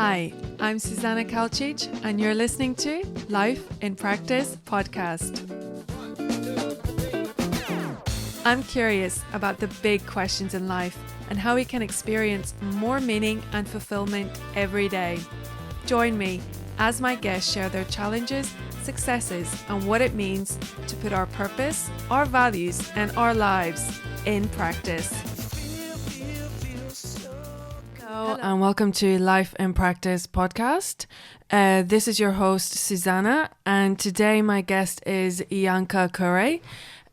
Hi, I'm Susanna Kalcic, and you're listening to Life in Practice podcast. I'm curious about the big questions in life and how we can experience more meaning and fulfillment every day. Join me as my guests share their challenges, successes, and what it means to put our purpose, our values, and our lives in practice. Hello, and welcome to Life in Practice podcast. This is your host, Susanna, and today my guest is Janka Curry.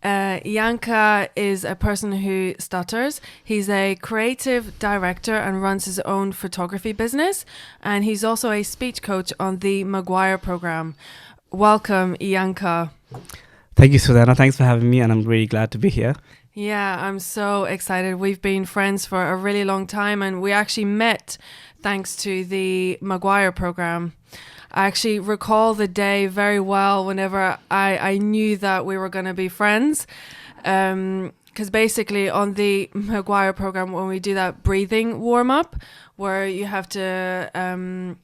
Janka is a person who stutters. He's a creative director and runs his own photography business, and he's also a speech coach on the Maguire program. Welcome, Janka. Thank you, Susanna. Thanks for having me, and I'm really glad to be here. Yeah, I'm so excited. We've been friends for a really long time, and we actually met thanks to the Maguire program. I actually recall the day very well whenever I knew that we were going to be friends. Because basically on the Maguire program, when we do that breathing warm-up, where you have to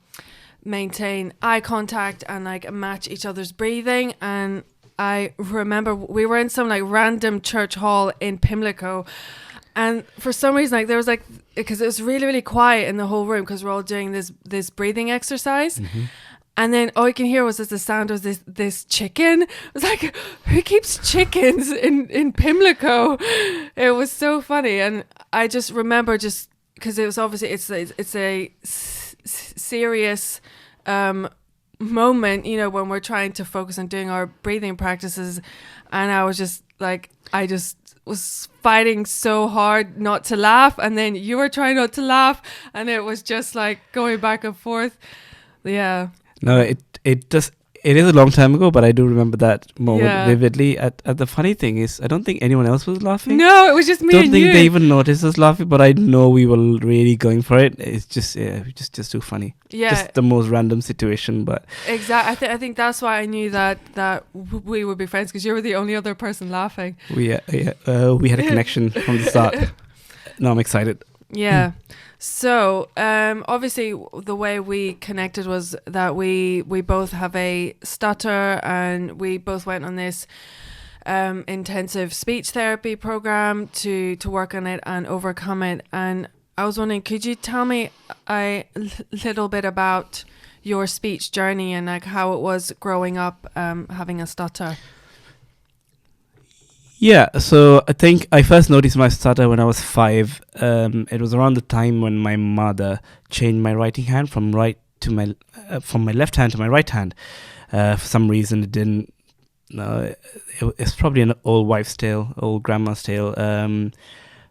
maintain eye contact and like match each other's breathing, and I remember we were in some like random church hall in Pimlico, and for some reason like there was like, because it was really, really quiet in the whole room because we're all doing this breathing exercise. Mm-hmm. And then all you can hear was just the sound of this chicken. It was like, who keeps chickens in Pimlico? It was so funny. And I just remember, just because it was obviously it's a serious moment, you know, when we're trying to focus on doing our breathing practices. And I was just like, I just was fighting so hard not to laugh, and then you were trying not to laugh, and it was just like going back and forth. Yeah. No, it is a long time ago, but I do remember that moment vividly. The funny thing is, I don't think anyone else was laughing. No, it was just me and you. Don't think they even noticed us laughing, but I know we were really going for it. It's just too funny. Yeah, just the most random situation, but exactly. I think that's why I knew that we would be friends, because you were the only other person laughing. We had a connection from the start. No, I'm excited. Yeah. So, obviously the way we connected was that we both have a stutter, and we both went on this intensive speech therapy program to work on it and overcome it. And I was wondering, could you tell me a little bit about your speech journey and like how it was growing up having a stutter? Yeah, so I think I first noticed my stutter when I was 5. It was around the time when my mother changed my writing hand from my left hand to my right hand. For some reason, it didn't. It's probably an old wives' tale, old grandma's tale.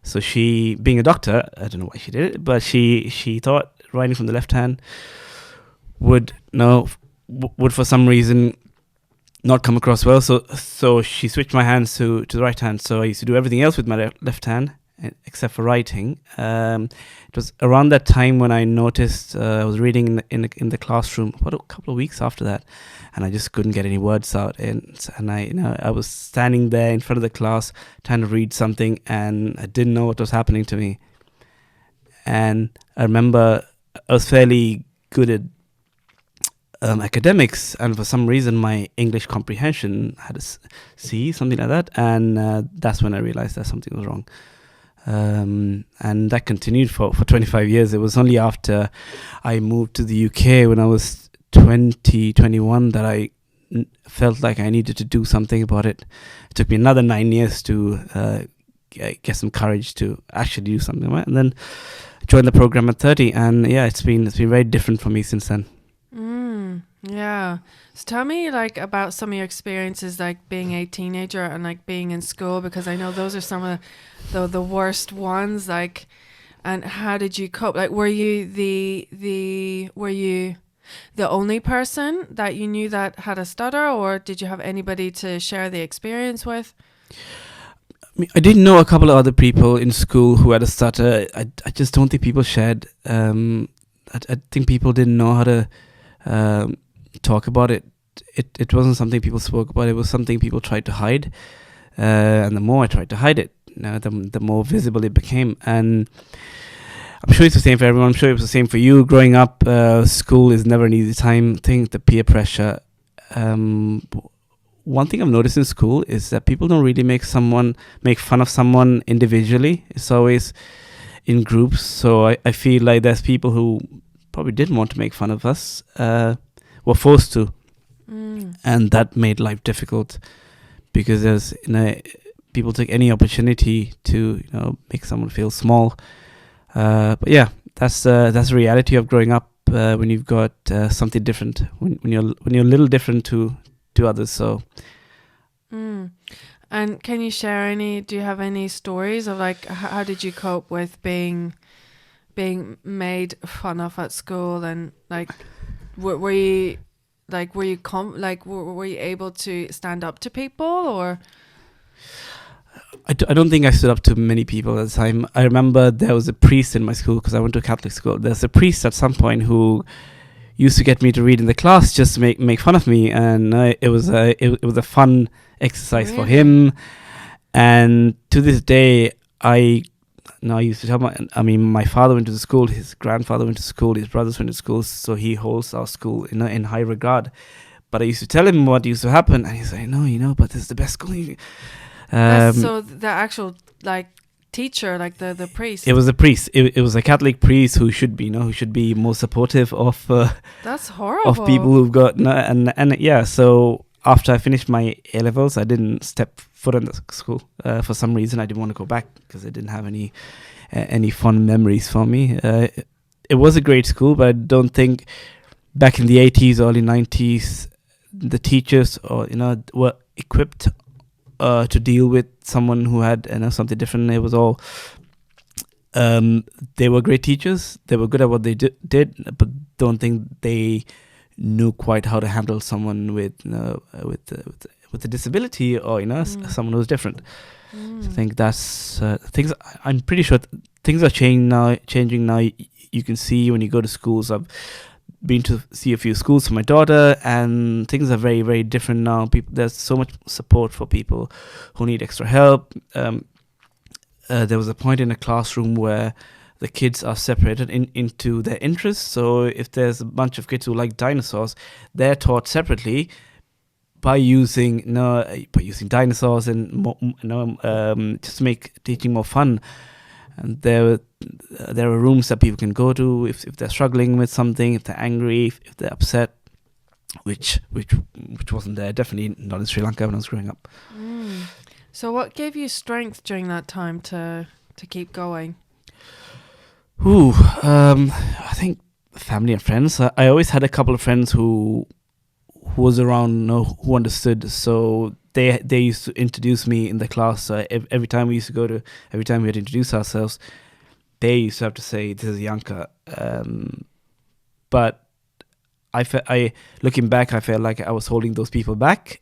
So she, being a doctor, I don't know why she did it, but she thought writing from the left hand would for some reason not come across well, so she switched my hands to the right hand. So I used to do everything else with my left hand except for writing. It was around that time when I noticed I was reading in the classroom about a couple of weeks after that, and I just couldn't get any words out. And I was standing there in front of the class trying to read something, and I didn't know what was happening to me. And I remember I was fairly good at academics, and for some reason my English comprehension had a C, something like that, and that's when I realized that something was wrong. And that continued for 25 years. It was only after I moved to the UK when I was 21 that I felt like I needed to do something about it. It took me another 9 years to get some courage to actually do something about it, and then joined the program at 30, and yeah, it's been very different for me since then. Yeah. So tell me like about some of your experiences, like being a teenager and like being in school, because I know those are some of the worst ones. Like, and how did you cope? Like, were you the only person that you knew that had a stutter, or did you have anybody to share the experience with? I did know a couple of other people in school who had a stutter. I just don't think people shared. I think people didn't know how to talk about it. It wasn't something people spoke about. It was something people tried to hide, and the more I tried to hide it, the more visible it became. And I'm sure it's the same for everyone. I'm sure it was the same for you growing up. School is never an easy time. I think the peer pressure. One thing I've noticed in school is that people don't really make fun of someone individually. It's always in groups. So I feel like there's people who probably didn't want to make fun of us, were forced to, and that made life difficult because there's people take any opportunity to make someone feel small. But yeah, that's the reality of growing up when you've got something different, when you're a little different to others. So. And can you share do you have any stories of like how did you cope with being made fun of at school, and like were you able to stand up to people, or? I don't think I stood up to many people at the time. I remember there was a priest in my school because I went to a Catholic school. There's a priest at some point who used to get me to read in the class just to make fun of me, and it was a fun exercise for him. And to this day, I used to tell my father went to the school, his grandfather went to school, his brothers went to school, so he holds our school in high regard. But I used to tell him what used to happen, and he's like, no, but this is the best school. So the actual teacher, like the priest. It was a priest. It was a Catholic priest who should be more supportive of. That's horrible. Of people who've got and yeah. So after I finished my A levels, I didn't step foot in the school. For some reason, I didn't want to go back because it didn't have any fun memories for me. It was a great school, but I don't think back in the 80s, early 90s, the teachers were equipped to deal with someone who had something different. It was all they were great teachers. They were good at what they did, but don't think they knew quite how to handle someone with a disability or someone who's different. So I think that's things. I'm pretty sure things are changing now. You can see when you go to schools. I've been to see a few schools for my daughter, and things are very, very different now. There's so much support for people who need extra help. There was a point in a classroom where the kids are separated into their interests. So if there's a bunch of kids who like dinosaurs, they're taught separately by using dinosaurs and just to make teaching more fun. And there are rooms that people can go to if they're struggling with something, if they're angry, if they're upset, which wasn't there. Definitely not in Sri Lanka when I was growing up. So what gave you strength during that time to keep going? I think family and friends. I always had a couple of friends who was around, who understood. So they used to introduce me in the class. Every time we had to introduce ourselves, they used to have to say, "This is Janka." But I looking back, I felt like I was holding those people back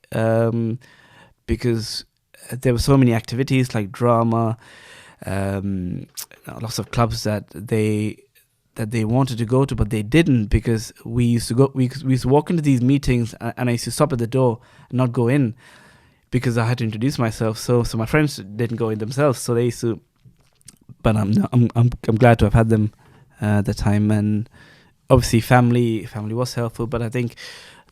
because there were so many activities like drama, lots of clubs that they wanted to go to, but they didn't because we used to walk into these meetings and I used to stop at the door and not go in because I had to introduce myself. So my friends didn't go in themselves, so they used to. But I'm glad to have had them at the time, and obviously family was helpful. But I think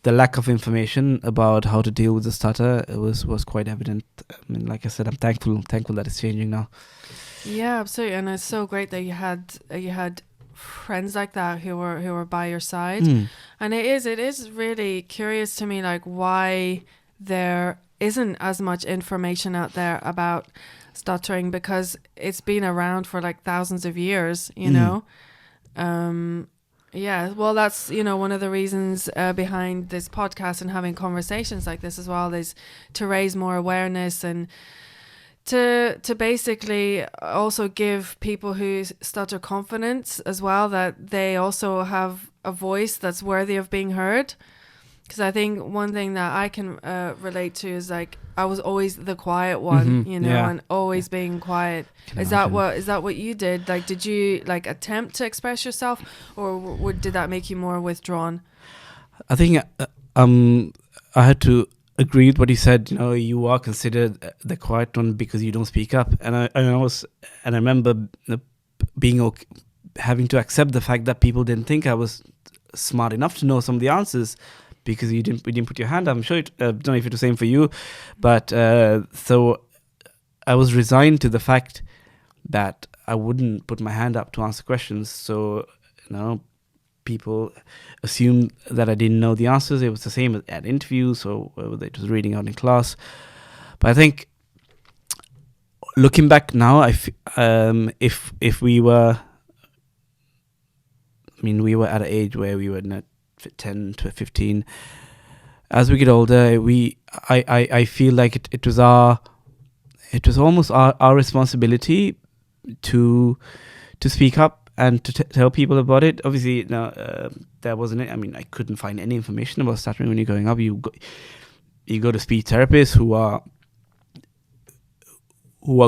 the lack of information about how to deal with the stutter was quite evident. I mean, like I said, I'm thankful that it's changing now. Yeah, absolutely, and it's so great that you had friends like that who were by your side. And it is really curious to me, like, why there isn't as much information out there about stuttering, because it's been around for like thousands of years, you know. Yeah, well, that's one of the reasons behind this podcast and having conversations like this as well, is to raise more awareness and to basically also give people who stutter confidence as well, that they also have a voice that's worthy of being heard. Because I think one thing that I can relate to is, like, I was always the quiet one, and always being quiet. Is that what you did? Like, did you attempt to express yourself, or did that make you more withdrawn? I think I had to agree with what you said. You are considered the quiet one because you don't speak up, and I remember being having to accept the fact that people didn't think I was smart enough to know some of the answers because you didn't put your hand up. I'm sure don't know if it was the same for you, but so I was resigned to the fact that I wouldn't put my hand up to answer questions. So people assumed that I didn't know the answers. It was the same at interviews or whether it was reading out in class. But I think looking back now, if we were, we were at an age where we were not 10 to 15. As we get older, I feel like it was almost our responsibility to speak up and to tell people about it. Obviously, there wasn't it. I couldn't find any information about stuttering when you're growing up. You go to speech therapists who are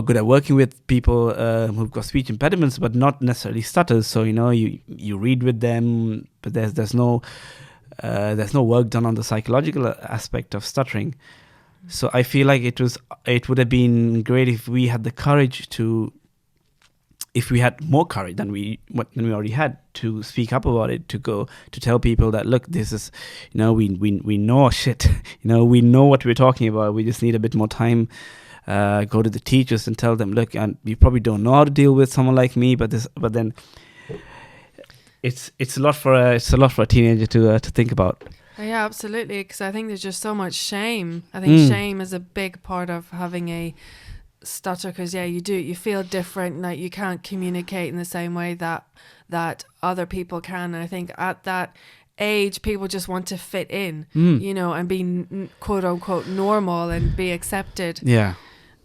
good at working with people who've got speech impediments, but not necessarily stutters. So you read with them, but there's no work done on the psychological aspect of stuttering. So I feel like it would have been great if we had the courage if we had more courage than we already had to speak up about it, to tell people that, look, this is, we know our shit, we know what we're talking about. We just need a bit more time. Go to the teachers and tell them, look, and you probably don't know how to deal with someone like me, but then it's a lot for a teenager to think about. Yeah, absolutely. Because I think there's just so much shame. I think shame is a big part of having a stutter. Because you feel different, like you can't communicate in the same way that other people can. And I think at that age, people just want to fit in, and be quote unquote normal and be accepted. Yeah.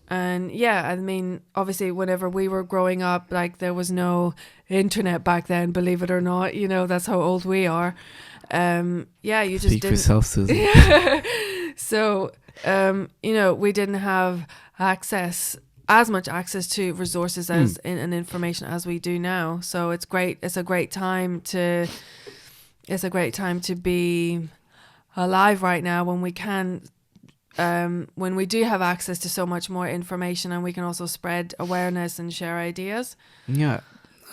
And obviously whenever we were growing up, like there was no internet back then, believe it or not, that's how old we are. You just speak for yourself, Susan. So, we didn't have as much access to resources and information as we do now. So it's great. It's a great time to be alive right now when we can. When we do have access to so much more information, and we can also spread awareness and share ideas. Yeah.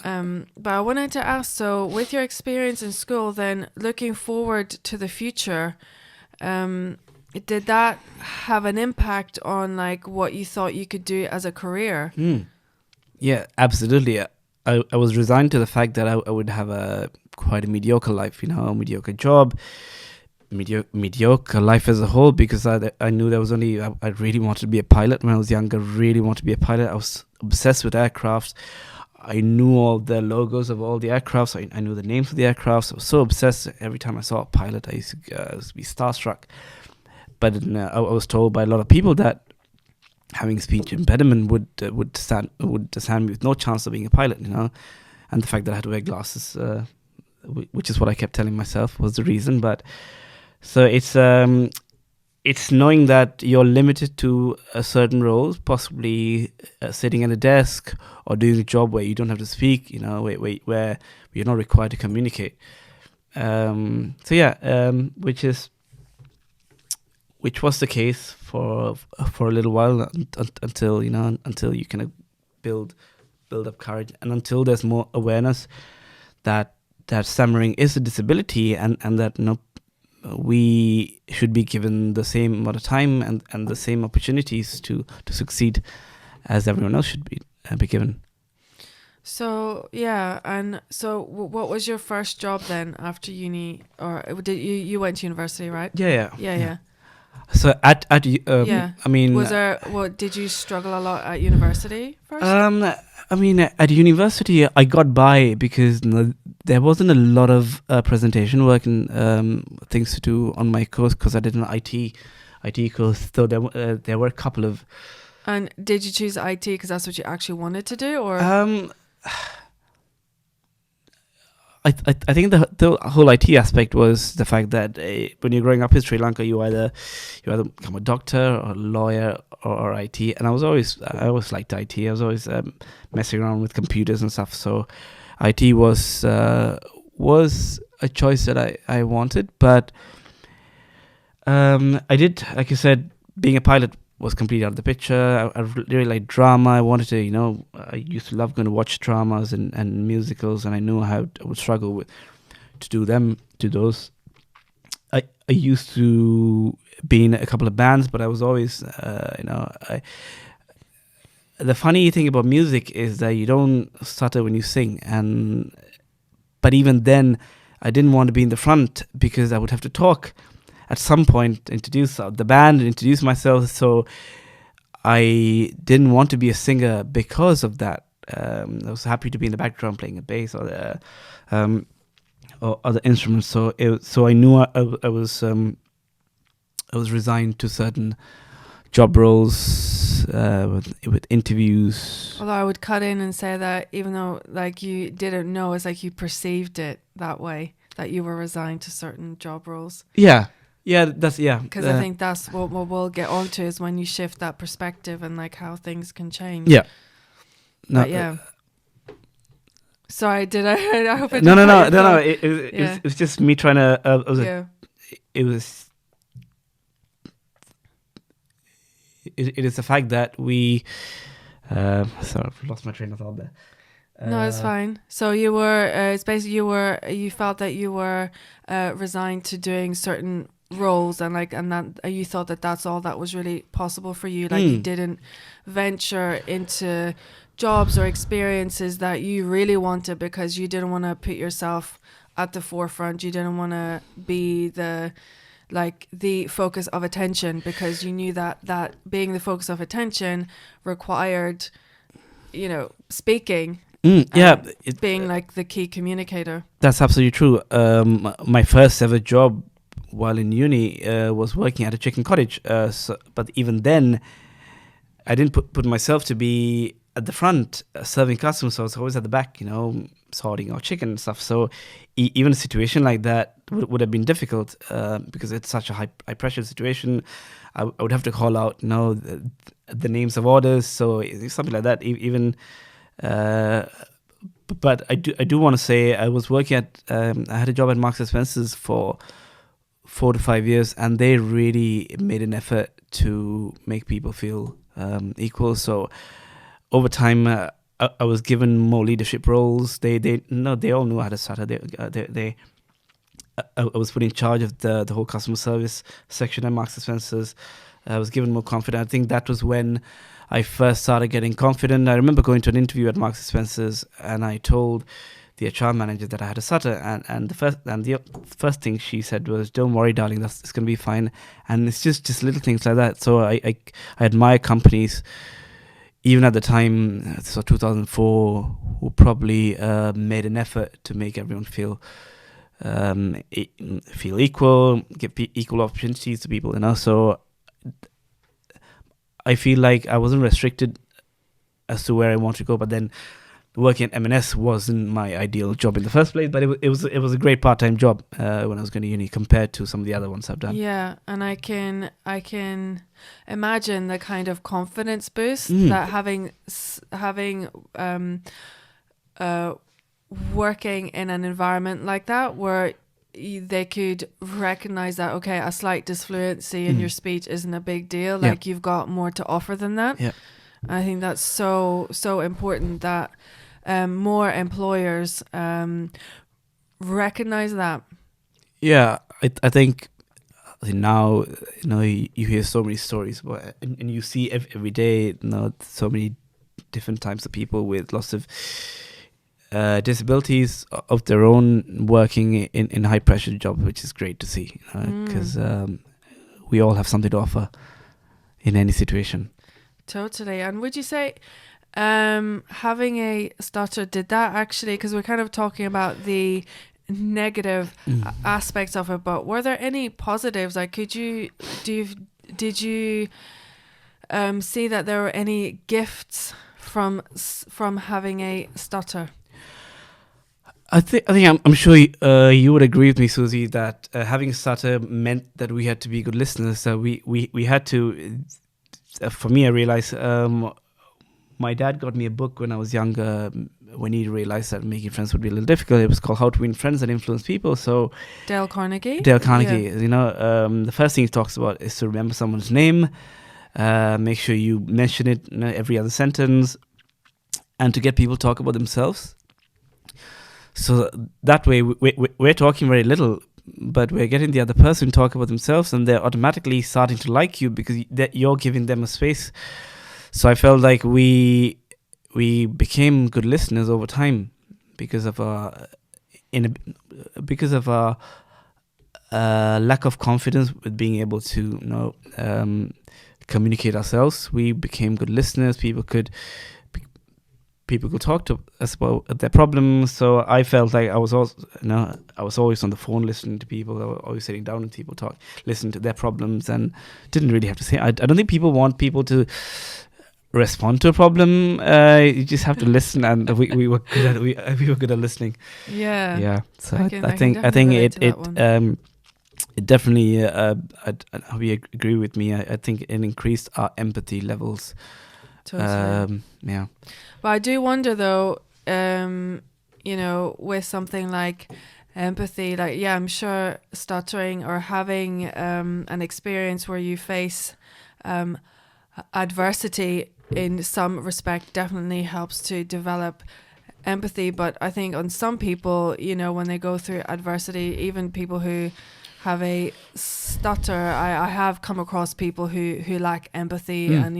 But I wanted to ask, so with your experience in school, then looking forward to the future, did that have an impact on like what you thought you could do as a career? Yeah, absolutely. I was resigned to the fact that I would have quite a mediocre life, a mediocre job. Mediocre life as a whole, because I knew there was only I really wanted to be a pilot when I was younger. Really wanted to be a pilot. I was obsessed with aircrafts. I knew all the logos of all the aircrafts. I knew the names of the aircrafts. I was so obsessed. Every time I saw a pilot, I used to be starstruck. But I was told by a lot of people that having speech impediment would stand me with no chance of being a pilot. And the fact that I had to wear glasses, which is what I kept telling myself was the reason. But so it's knowing that you're limited to a certain role, possibly sitting at a desk or doing a job where you don't have to speak, where you're not required to communicate. Which was the case for a little while until you kind of build up courage, and until there's more awareness that stammering is a disability, and that we should be given the same amount of time and the same opportunities to succeed as everyone else should be given. So and so what was your first job then after uni, or did you went to university, right? Yeah. So at did you struggle a lot at university first? At university I got by because there wasn't a lot of presentation work and things to do on my course, because I did an IT course. So there were a couple of. And did you choose IT because that's what you actually wanted to do, or? I think the whole IT aspect was the fact that when you're growing up in Sri Lanka, you either become a doctor or a lawyer or IT, and I always liked IT. I was always messing around with computers and stuff. So IT was a choice that I wanted, but I did, like you said, being a pilot was completely out of the picture. I really liked drama. I wanted to, I used to love going to watch dramas and musicals, and I knew how I would struggle to do those. I used to be in a couple of bands, but I was always, the funny thing about music is that you don't stutter when you sing, but even then, I didn't want to be in the front because I would have to talk at some point, introduce the band, introduce myself. So I didn't want to be a singer because of that. I was happy to be in the background playing a bass or other instruments. So I knew I was resigned to certain job roles with interviews. Although I would cut in and say that even though like you didn't know, it's like you perceived it that way, that you were resigned to certain job roles. Yeah, because I think that's what we'll get onto is when you shift that perspective and like how things can change. Yeah. No. But yeah. Sorry, did I? I hope it No. didn't It was just me trying to. It is the fact that we. Sorry, I've lost my train of thought there. No, it's fine. So you were. It's basically you felt that you were resigned to doing certain roles and that you thought that that's all that was really possible for you. Like you didn't venture into jobs or experiences that you really wanted because you didn't want to put yourself at the forefront. You didn't want to be the focus of attention because you knew that being the focus of attention required, speaking. Being like the key communicator. That's absolutely true. My first ever job while in uni was working at a chicken cottage. But even then, I didn't put myself to be at the front serving customers. So I was always at the back, sorting out chicken and stuff. So even a situation like that would have been difficult because it's such a high pressure situation. I would have to call out, the names of orders. So something like that. Even. But I do want to say I was working at I had a job at Marks and Spencer's for 4 to 5 years, and they really made an effort to make people feel equal. So over time, I was given more leadership roles. They all knew how to stutter. I was put in charge of the whole customer service section at Marks and Spencer's. I was given more confidence. I think that was when I first started getting confident. I remember going to an interview at Marks and Spencer's, and I told the HR manager that I had a stutter, and the first thing she said was, "Don't worry, darling, it's going to be fine." And it's just little things like that. So I admire companies, even at the time, so 2004, who probably made an effort to make everyone feel equal, give equal opportunities to people. So I feel like I wasn't restricted as to where I want to go, but then working at M&S wasn't my ideal job in the first place. But it was a great part-time job when I was going to uni compared to some of the other ones I've done. Yeah, and I can imagine the kind of confidence boost that having working in an environment like that where they could recognize that, okay, a slight disfluency in your speech isn't a big deal. Like you've got more to offer than that. Yeah. I think that's so important that more employers recognize that. Yeah, I think now you hear so many stories about, and you see every day so many different types of people with lots of disabilities of their own working in high pressure jobs, which is great to see because we all have something to offer in any situation. Totally. And would you say having a stutter, did that actually, because we're kind of talking about the negative aspects of it, but were there any positives? Like did you see that there were any gifts from having a stutter? I think I'm sure you would agree with me, Susie, that having a stutter meant that we had to be good listeners. So we had to. For me, I realized my dad got me a book when I was younger. When he realized that making friends would be a little difficult, it was called How to Win Friends and Influence People. So Dale Carnegie. The first thing he talks about is to remember someone's name, Make sure you mention it every other sentence, and to get people to talk about themselves. So that way, we're talking very little, but we're getting the other person to talk about themselves, and they're automatically starting to like you because you're giving them a space. So I felt like we became good listeners over time because of our lack of confidence with being able to communicate ourselves. We became good listeners. People could talk to us about their problems. So I felt like I was always on the phone listening to people. I was always sitting down and people listening to their problems, and didn't really have to say. I don't think people want people to respond to a problem. You just have to listen, and we were good at listening. Yeah. So I think relate to that one. it definitely. We agree with me. I think it increased our empathy levels. Totally. Yeah. But I do wonder though, with something like empathy, like, yeah, I'm sure stuttering or having an experience where you face adversity in some respect definitely helps to develop empathy. But I think on some people, when they go through adversity, even people who have a stutter, I have come across people who lack empathy and,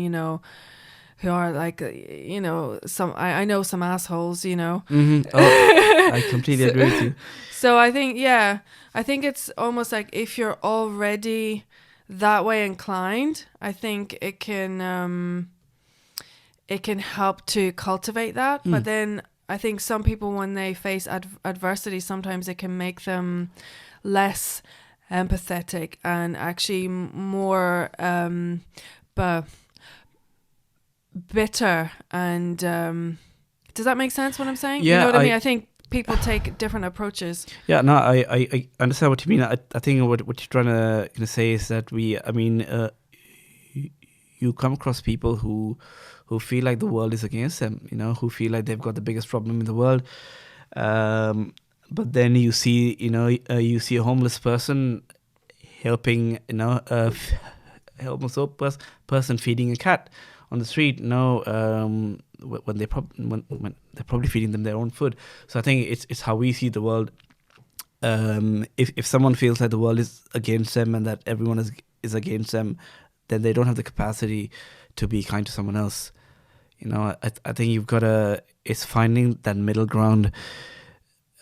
who are like, some, I know some assholes, Mm-hmm. Oh, I completely agree with you. So I think it's almost like if you're already that way inclined, I think it can help to cultivate that. But then I think some people, when they face adversity, sometimes it can make them less empathetic and actually more bitter. And does that make sense what I'm saying? Yeah, you know what I mean? I think people take different approaches. Yeah, no, I understand what you mean. I think what you're trying to say is that you come across people who feel like the world is against them, who feel like they've got the biggest problem in the world. But then you see a homeless person helping, a homeless person feeding a cat on the street, when they're probably feeding them their own food. So I think it's how we see the world. If someone feels like the world is against them and that everyone is against them, then they don't have the capacity to be kind to someone else. I think you've got to. It's finding that middle ground,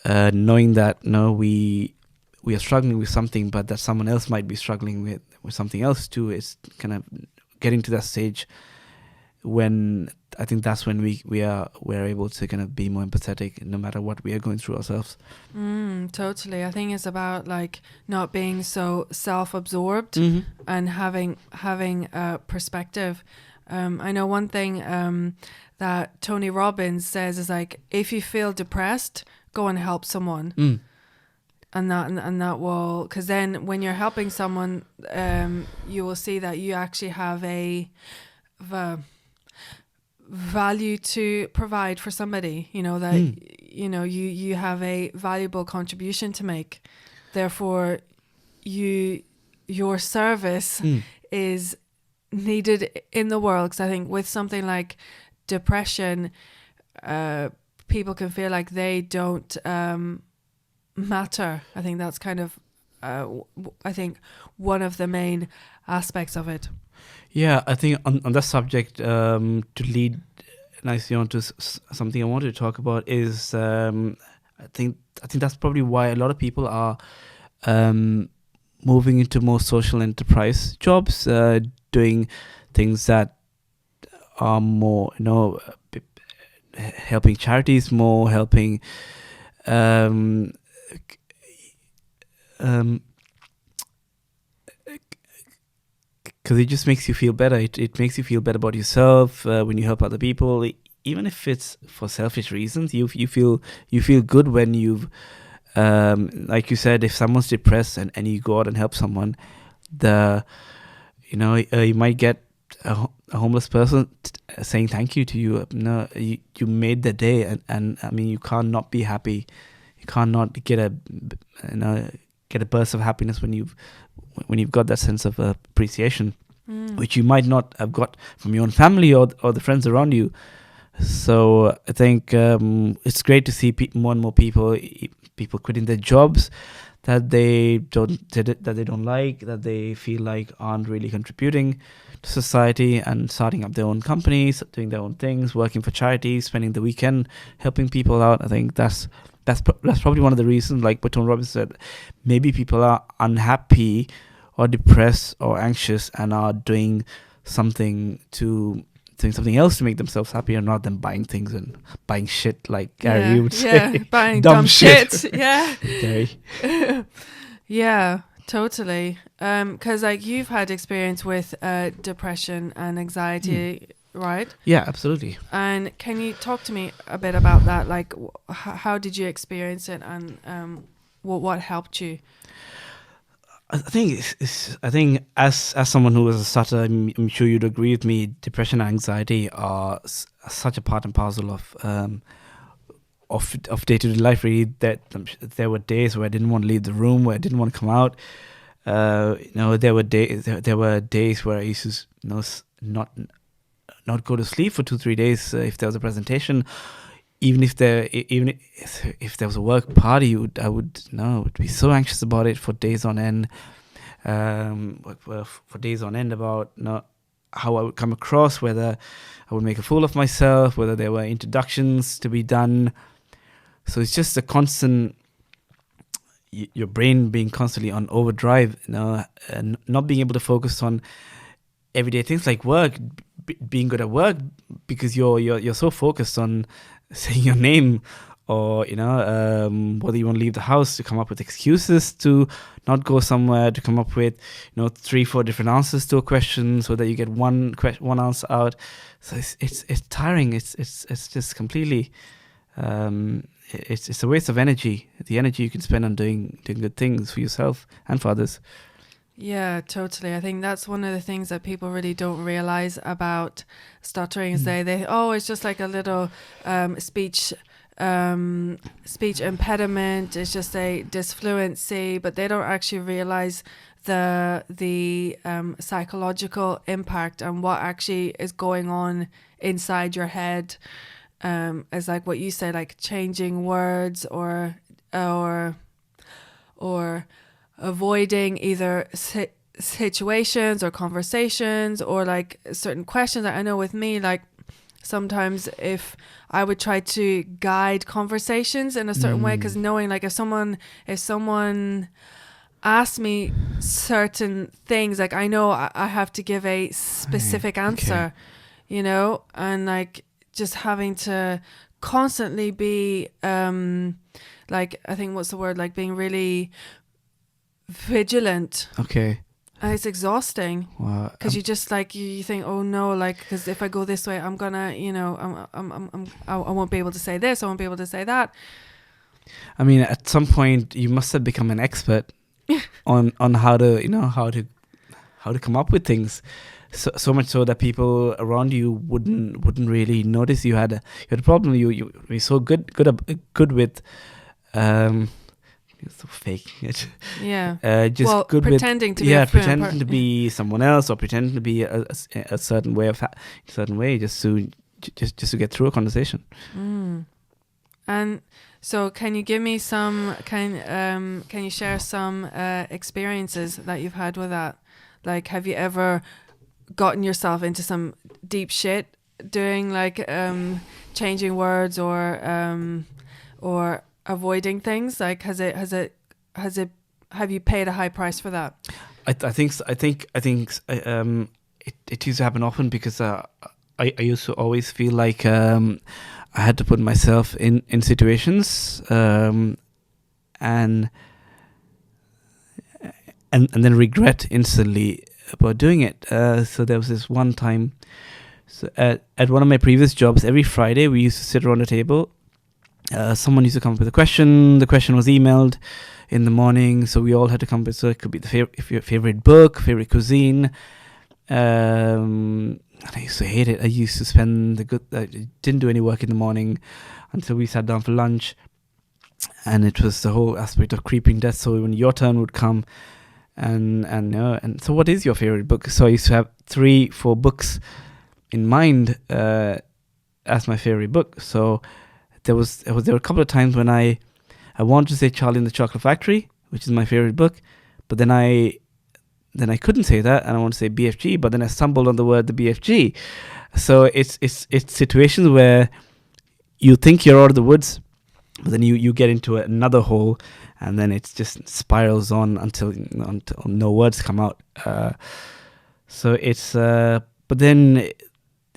knowing that we are struggling with something, but that someone else might be struggling with something else too. It's kind of getting to that stage when I think that's when we're able to kind of be more empathetic, no matter what we are going through ourselves. Totally. I think it's about like not being so self-absorbed and having a perspective. I know one thing that Tony Robbins says is like, if you feel depressed, go and help someone. And that will, because then when you're helping someone, you will see that you actually have a value to provide for somebody, that you have a valuable contribution to make. Therefore your service is needed in the world. Because I think with something like depression, people can feel like they don't matter. I think that's kind of I think one of the main aspects of it. Yeah, I think on that subject, to lead nicely on to something I wanted to talk about is I think that's probably why a lot of people are moving into more social enterprise jobs, doing things that are more, helping charities more, helping because it just makes you feel better. It makes you feel better about yourself when you help other people, even if it's for selfish reasons. You feel good when you've, like you said, if someone's depressed and you go out and help someone, you might get a homeless person saying thank you to you. You made their day, and I mean, you can't not be happy. You can't not get a burst of happiness when you've got that sense of appreciation. which you might not have got from your own family or the friends around you. So I think it's great to see more and more people quitting their jobs that they don't like, that they feel like aren't really contributing to society, and starting up their own companies, doing their own things, working for charities, spending the weekend helping people out. I think that's probably one of the reasons, like what Tony Robbins said, maybe people are unhappy or depressed or anxious and are doing something else to make themselves happier, not than buying things and buying shit, like Gary would say. Yeah, buying dumb shit. Yeah. Gary. Yeah, totally. Because like you've had experience with depression and anxiety, right? Yeah, absolutely. And can you talk to me a bit about that? Like, how did you experience it, and what helped you? I think I think as someone who is a starter, I'm sure you'd agree with me. Depression and anxiety are such a part and parcel of day-to-day life. Really, that there were days where I didn't want to leave the room, where I didn't want to come out. There were days where I used to not go to sleep for 2-3 days if there was a presentation. Even if there was a work party, I would be so anxious about it for days on end. For days on end about how I would come across, whether I would make a fool of myself, whether there were introductions to be done. So it's just a constant, your brain being constantly on overdrive, and not being able to focus on everyday things like work, being good at work, because you're so focused on saying your name, or whether you want to leave the house, to come up with excuses to not go somewhere, to come up with 3-4 different answers to a question so that you get one answer out. So it's tiring. It's just completely it's a waste of energy, the energy you can spend on doing good things for yourself and for others. Yeah, totally. I think that's one of the things that people really don't realize about stuttering is it's just like a little speech impediment. It's just a disfluency, but they don't actually realize the psychological impact and what actually is going on inside your head. As like what you say, like changing words or avoiding either situations or conversations, or like certain questions. I know with me, like sometimes if I would try to guide conversations in a certain way, because knowing like if someone asks me certain things, like I know I have to give a specific answer, and like just having to constantly be like, I think what's the word, like being really vigilant. Okay. And it's exhausting. Wow. Because you just like you think, oh no, like because if I go this way, I'm gonna, I won't be able to say this, I won't be able to say that. I mean, at some point, you must have become an expert on how to come up with things. So much so that people around you wouldn't really notice you had a problem. You were so good with so faking it. Yeah. Just good pretending with, to be pretending to be someone else, or pretending to be a certain way just to get through a conversation. And so, can you give me some? Can you share some experiences that you've had with that? Like, have you ever gotten yourself into some deep shit doing like changing words or avoiding things? Like, have you paid a high price for that? I think it used to happen often, because I used to always feel like I had to put myself in situations and then regret instantly about doing it. So there was this one time, so at one of my previous jobs, every Friday we used to sit around a table. Someone used to come up with a question. The question was emailed in the morning, so we all had to come up with, so it could be your favorite book, favorite cuisine. And I used to hate it. I used to spend I didn't do any work in the morning until we sat down for lunch, and it was the whole aspect of creeping death. So when your turn would come, And so what is your favorite book? So I used to have 3-4 books in mind as my favorite book. So there were a couple of times when I wanted to say Charlie and the Chocolate Factory, which is my favorite book, but then I couldn't say that, and I want to say BFG, but then I stumbled on the word the BFG. So it's situations where you think you're out of the woods, but then you get into another hole, and then it just spirals on until no words come out. So it's but then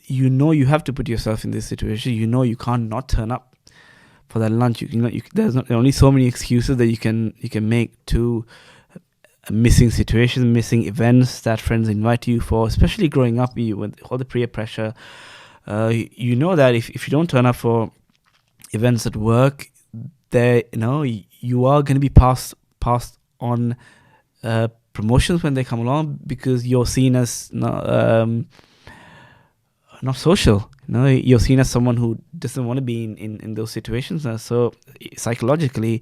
you have to put yourself in this situation. You can't not turn up for that lunch. There are only so many excuses that you can make to missing situations, missing events that friends invite you for, especially growing up with all the peer pressure. That if you don't turn up for events at work, you are going to be passed on promotions when they come along, because you're seen as not social. You're seen as someone who doesn't want to be in those situations. So psychologically,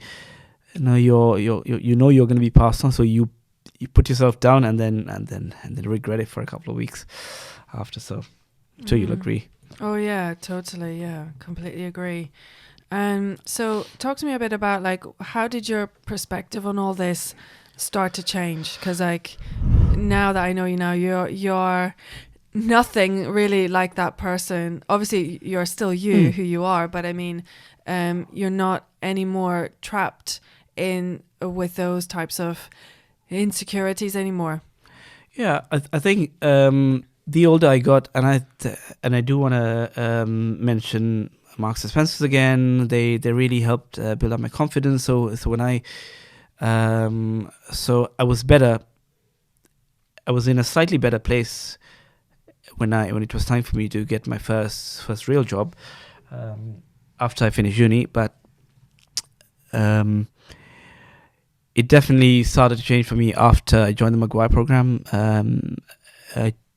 you're going to be passed on. So you put yourself down and then regret it for a couple of weeks after. So you'll agree. Oh yeah, totally. Yeah, completely agree. So talk to me a bit about, like, how did your perspective on all this start to change? Because, like, now that I know you now, you're nothing really like that person. Obviously, you're still you, who you are, but I mean, you're not anymore trapped in with those types of insecurities anymore. Yeah, I think the older I got, and I do want to mention Marks and Spencer's again. They really helped build up my confidence. So when I was better. I was in a slightly better place when it was time for me to get my first real job after I finished uni. But it definitely started to change for me after I joined the Maguire program.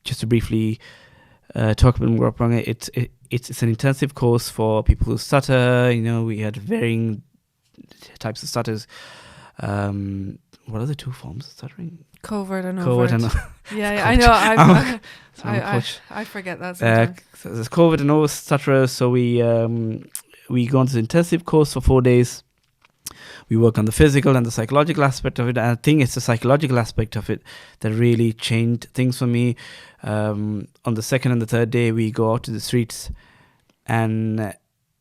Just to briefly talk about the Maguire program, it's an intensive course for people who stutter. We had varying types of stutters. What are the two forms of stuttering? Covert and overt. Yeah, I know. I forget that sometimes. So there's covert and overt stutterers. So we go on to the intensive course for 4 days. We work on the physical and the psychological aspect of it. And I think it's the psychological aspect of it that really changed things for me. On the second and the third day, we go out to the streets and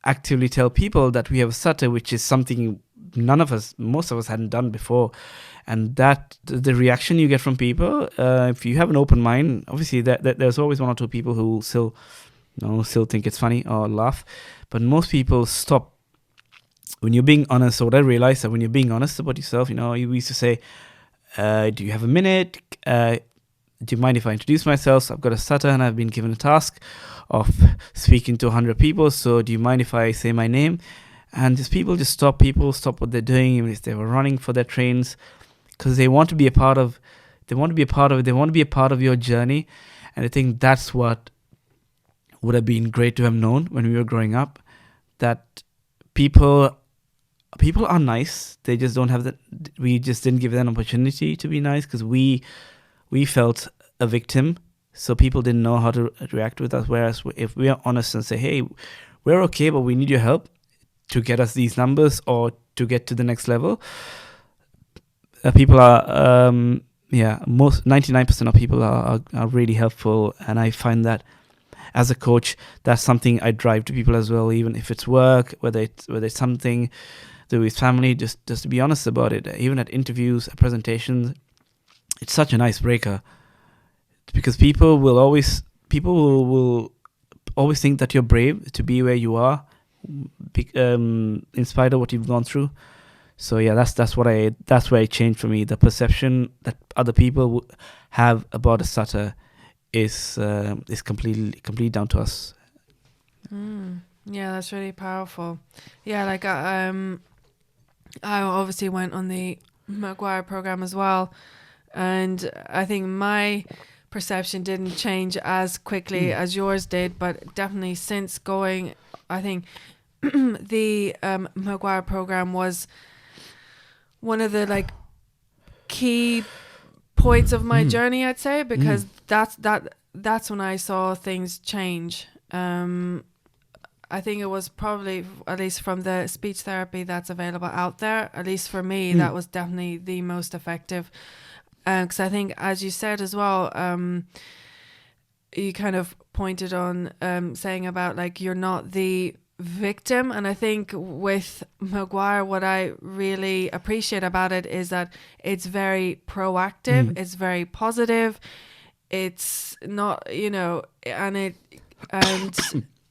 actively tell people that we have a stutter, which is something most of us hadn't done before. And that the reaction you get from people, if you have an open mind, obviously there's always one or two people who still think it's funny or laugh, but most people stop when you're being honest. So what I realized, that when you're being honest about yourself, we used to say, do you have a minute? Do you mind if I introduce myself? So I've got a stutter and I've been given a task of speaking to 100 people. So do you mind if I say my name? And people stop what they're doing, even if they were running for their trains, because they want to be a part of your journey. And I think that's what would have been great to have known when we were growing up, that people are nice. They just don't have that. We just didn't give them an opportunity to be nice, because we felt a victim. So people didn't know how to react with us. Whereas if we are honest and say, hey, we're okay, but we need your help to get us these numbers or to get to the next level, people are, most 99% of people are really helpful. And I find that as a coach, that's something I drive to people as well, even if it's work, whether it's something to do with family, just to be honest about it. Even at interviews, at presentations, it's such an icebreaker, because people will always think that you're brave to be where you are, in spite of what you've gone through. So yeah, that's where it changed for me. The perception that other people have about a stutter is completely down to us. Yeah, that's really powerful. Yeah, like I obviously went on the Maguire program as well, and I think my perception didn't change as quickly as yours did, but definitely since going, I think the Maguire program was one of the key points of my journey, I'd say, because that's when I saw things change. I think it was probably, at least from the speech therapy that's available out there, at least for me, that was definitely the most effective. Because I think, as you said as well, you kind of pointed on saying about like you're not the victim, and I think with Maguire, what I really appreciate about it is that it's very proactive, it's very positive, it's not, and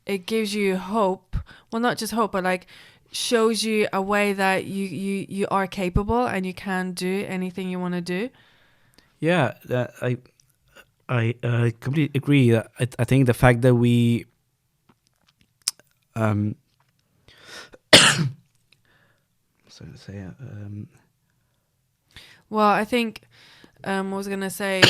it gives you hope. Well, not just hope, but like shows you a way that you are capable and you can do anything you want to do. Yeah, I completely agree. I think the fact that we sorry to say well, I think I was gonna say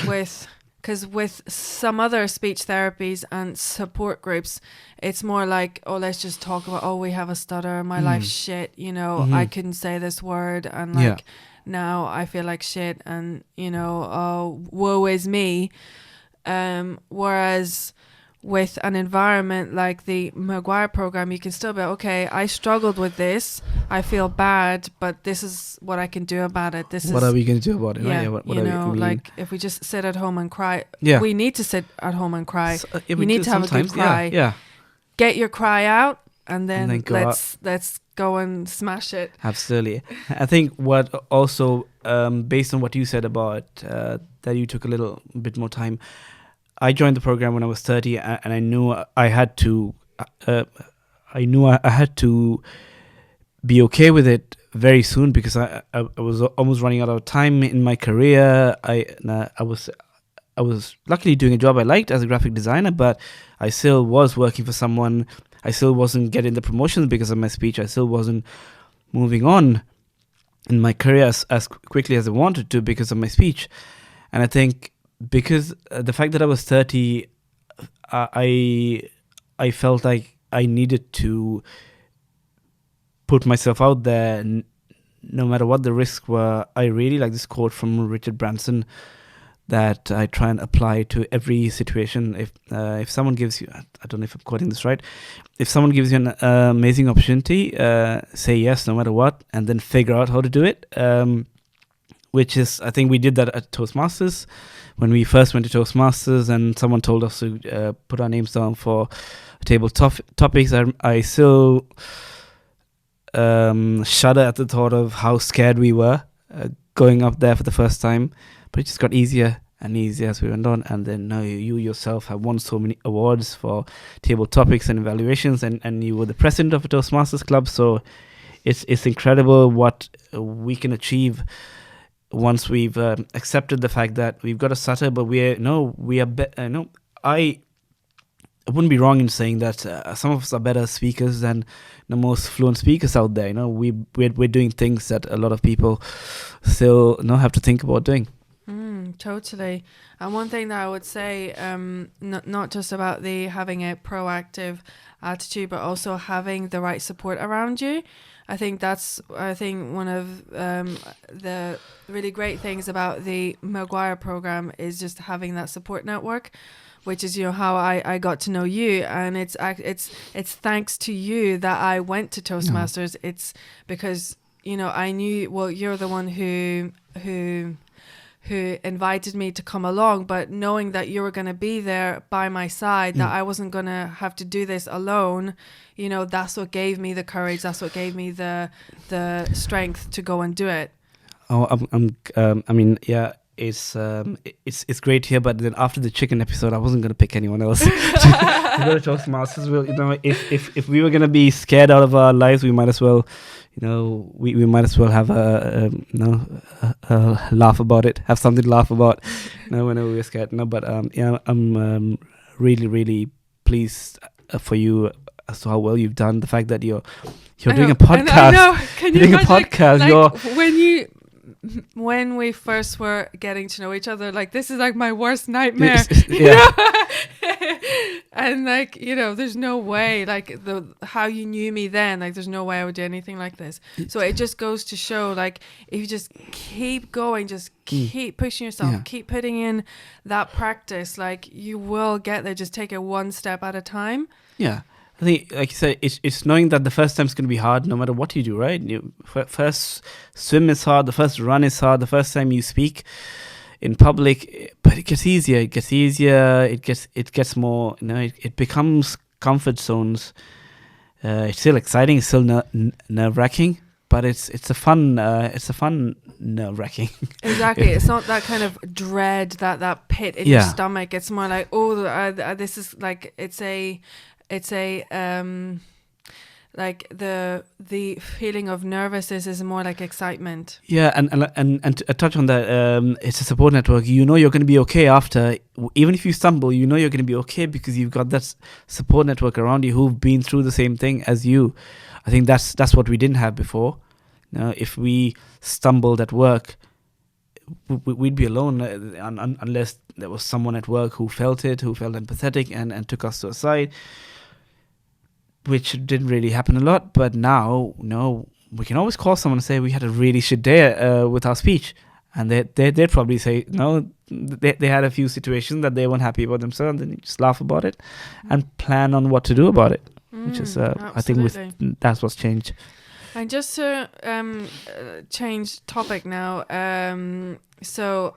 with some other speech therapies and support groups, it's more like, oh, let's just talk about, we have a stutter, my life's shit, I couldn't say this word, and like now I feel like shit, and oh, woe is me. Whereas with an environment like the Maguire program, you can still be, okay, I struggled with this, I feel bad, but this is what I can do about it. What are we going to do about it? Yeah, right? Like if we just sit at home and cry, Yeah. we need to sit at home and cry. So, you need to have a good cry. Yeah. Get your cry out, and then go let's go and smash it. Absolutely. I think what also, based on what you said about that you took a little bit more time, I joined the program when I was 30, and I knew I had to. I knew I had to be okay with it very soon, because I was almost running out of time in my career. I was luckily doing a job I liked as a graphic designer, but I still was working for someone. I still wasn't getting the promotions because of my speech. I still wasn't moving on in my career as quickly as I wanted to because of my speech. And I think because the fact that I was 30, I felt like I needed to put myself out there no matter what the risks were. I really like this quote from Richard Branson that I try and apply to every situation. If someone gives you, I don't know if I'm quoting this right, if someone gives you an amazing opportunity, say yes no matter what, and then figure out how to do it. Which is, I think we did that at Toastmasters when we first went to Toastmasters, and someone told us to put our names down for table topics. I still shudder at the thought of how scared we were going up there for the first time, but it just got easier and easier as we went on. And then now you yourself have won so many awards for table topics and evaluations, and you were the president of a Toastmasters club. So it's incredible what we can achieve once we've accepted the fact that we've got a stutter, but I wouldn't be wrong in saying that some of us are better speakers than the most fluent speakers out there. We're doing things that a lot of people still have to think about doing. Totally. And one thing that I would say, not just about having a proactive attitude, but also having the right support around you. I think one of the really great things about the Maguire program is just having that support network, which is how I got to know you, and it's thanks to you that I went to Toastmasters. No. It's because I knew, well, you're the one who invited me to come along, but knowing that you were going to be there by my side, that I wasn't going to have to do this alone, that's what gave me the courage, that's what gave me the strength to go and do it. It's great here, but then after the chicken episode, I wasn't going to pick anyone else to go to Toastmasters. Well, if we were going to be scared out of our lives, we might as well, we might as well have a laugh about it, have something to laugh about. Whenever we're scared. But I'm really, really pleased for you as to how well you've done. The fact that you're doing a podcast. I know. Can you imagine, doing a podcast? When you when we first were getting to know each other, like, this is like my worst nightmare. Yeah. And like, there's no way, like, how you knew me then, like, there's no way I would do anything like this. So it just goes to show, like, if you just keep going, just keep pushing yourself, keep putting in that practice, like, you will get there. Just take it one step at a time. Yeah. I think, like you said, it's knowing that the first time's going to be hard no matter what you do, right? First swim is hard, the first run is hard, the first time you speak in public, but it gets easier. It gets more, it becomes comfort zones. It's still exciting, it's still nerve-wracking, but it's a fun nerve-wracking. Exactly. It's not that kind of dread, that pit in your stomach. It's more like, this is like, it's a like the feeling of nervousness is more like excitement. Yeah, and to touch on that, it's a support network. You're going to be okay after, even if you stumble. You're going to be okay because you've got that support network around you who've been through the same thing as you. I think that's what we didn't have before. If we stumbled at work, we'd be alone unless there was someone at work who felt empathetic and took us to a side, which didn't really happen a lot. But now, we can always call someone and say we had a really shit day with our speech, and they'd probably say no. They had a few situations that they weren't happy about themselves, and you just laugh about it and plan on what to do about it, which is I think that's what's changed. And just to change topic now, so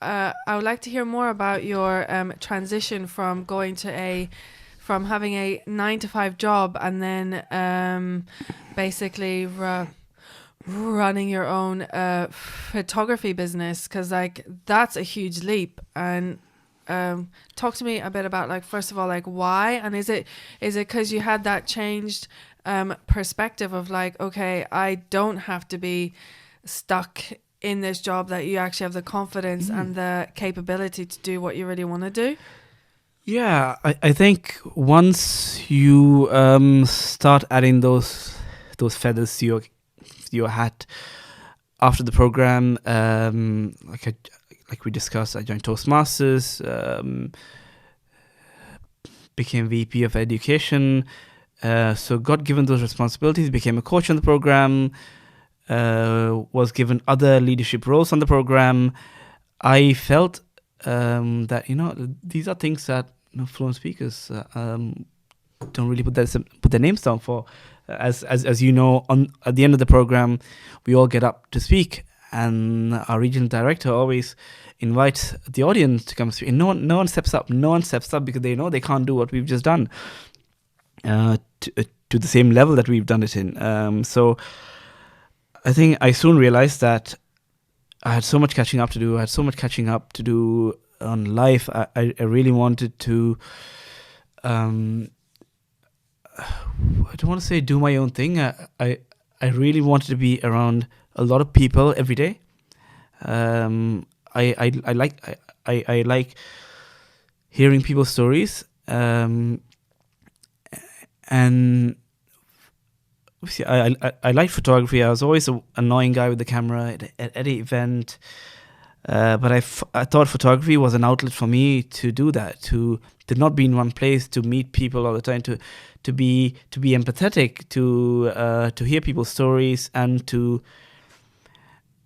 I would like to hear more about your transition from having a 9-to-5 job and then basically running your own photography business, because like that's a huge leap. And talk to me a bit about, like, first of all, like, why, and is it because you had that changed perspective of like, okay, I don't have to be stuck in this job, that you actually have the confidence and the capability to do what you really want to do? Yeah, I think once you start adding those feathers to your hat after the program, like we discussed, I joined Toastmasters, became VP of Education, so got given those responsibilities, became a coach on the program, was given other leadership roles on the program. I felt that these are things that fluent speakers don't really put their names down for. As you know, at the end of the program, we all get up to speak, and our regional director always invites the audience to come speak. And no one steps up. No one steps up because they know they can't do what we've just done to the same level that we've done it in. So I think I soon realized that I had so much catching up to do. I had so much catching up to do on life. I really wanted to I don't want to say do my own thing. I really wanted to be around a lot of people every day. I like hearing people's stories, and obviously I like photography. I was always an annoying guy with the camera at any event. But I thought photography was an outlet for me to do that, to not be in one place, to meet people all the time, to be empathetic, to hear people's stories, and to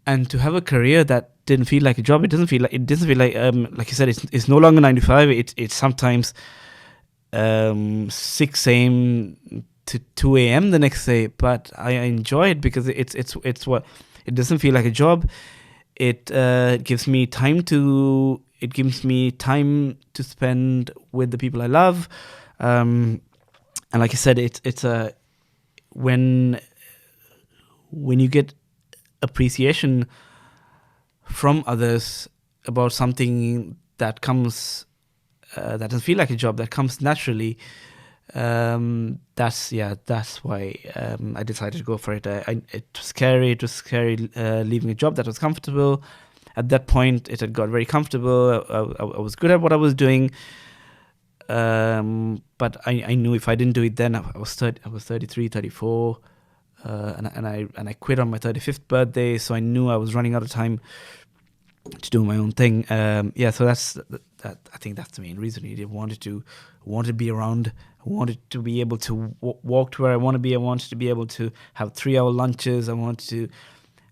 have a career that didn't feel like a job. It doesn't feel like like you said, it's no longer 9 to 5. It's sometimes 6 a.m. to 2 a.m. the next day. But I enjoy it because it's what it doesn't feel like a job. It gives me time to spend with the people I love, and like I said, it's a when you get appreciation from others about something that comes that doesn't feel like a job, that comes naturally. That's why I decided to go for it. It was scary. It was scary leaving a job that was comfortable. At that point, it had got very comfortable. I was good at what I was doing, but I knew if I didn't do it then, I was 33, 34. and I quit on my 35th birthday, so I knew I was running out of time to do my own thing. So that. I think that's the main reason. I wanted to be around. I wanted to be able to walk to where I want to be. I wanted to be able to have 3-hour lunches. I wanted to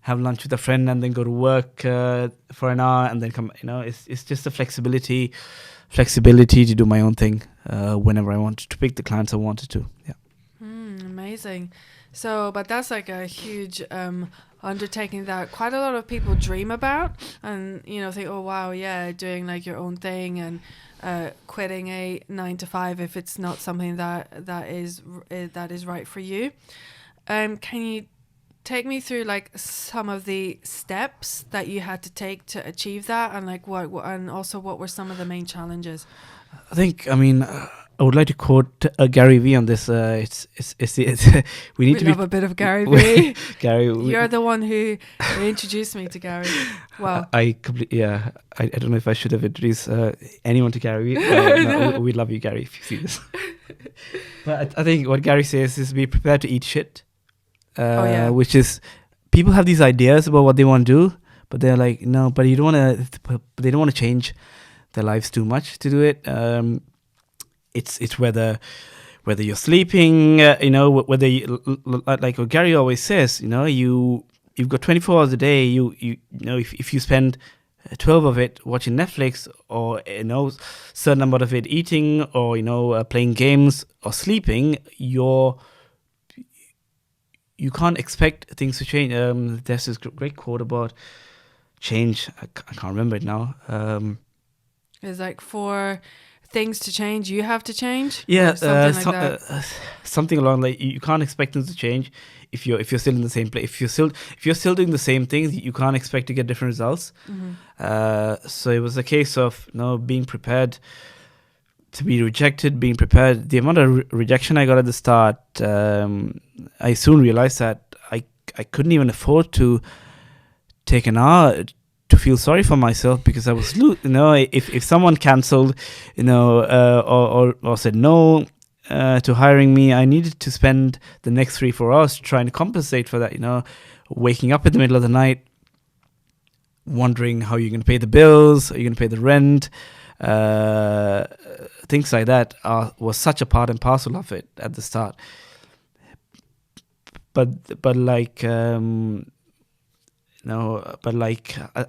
have lunch with a friend and then go to work for an hour and then come. It's just the flexibility to do my own thing whenever I wanted to pick the clients I wanted to. Yeah. Amazing. So, but that's like a huge undertaking that quite a lot of people dream about, and think, oh wow, yeah, doing like your own thing and quitting a 9 to 5 if it's not something that is right for you. Can you take me through like some of the steps that you had to take to achieve that, and like what were some of the main challenges? I think, I would like to quote Gary Vee on this. We love a bit of Gary Vee. Gary, you're the one who introduced me to Gary. Wow. I don't know if I should have introduced anyone to Gary Vee. No, we love you, Gary, if you see this. But I think what Gary says is be prepared to eat shit. Which is, people have these ideas about what they want to do, but they're like, no, but they don't want to change their lives too much to do it. It's whether you're sleeping, whether like what Gary always says, you've got 24 hours a day. If you spend 12 of it watching Netflix, or certain amount of it eating, or playing games or sleeping, you can't expect things to change. There's this great quote about change. I can't remember it now. It's like, for things to change, you have to change. Yeah, something along like, you can't expect things to change if you're still in the same place. If you're still doing the same things, you can't expect to get different results. Mm-hmm. So it was a case of being prepared to be rejected, being prepared. The amount of rejection I got at the start, I soon realized that I couldn't even afford to take an hour to feel sorry for myself, because I was, if someone cancelled, or said no to hiring me, I needed to spend the next 3-4 hours trying to compensate for that. Waking up in the middle of the night, wondering how you're going to pay the bills, are you going to pay the rent, things like that was such a part and parcel of it at the start. But like. I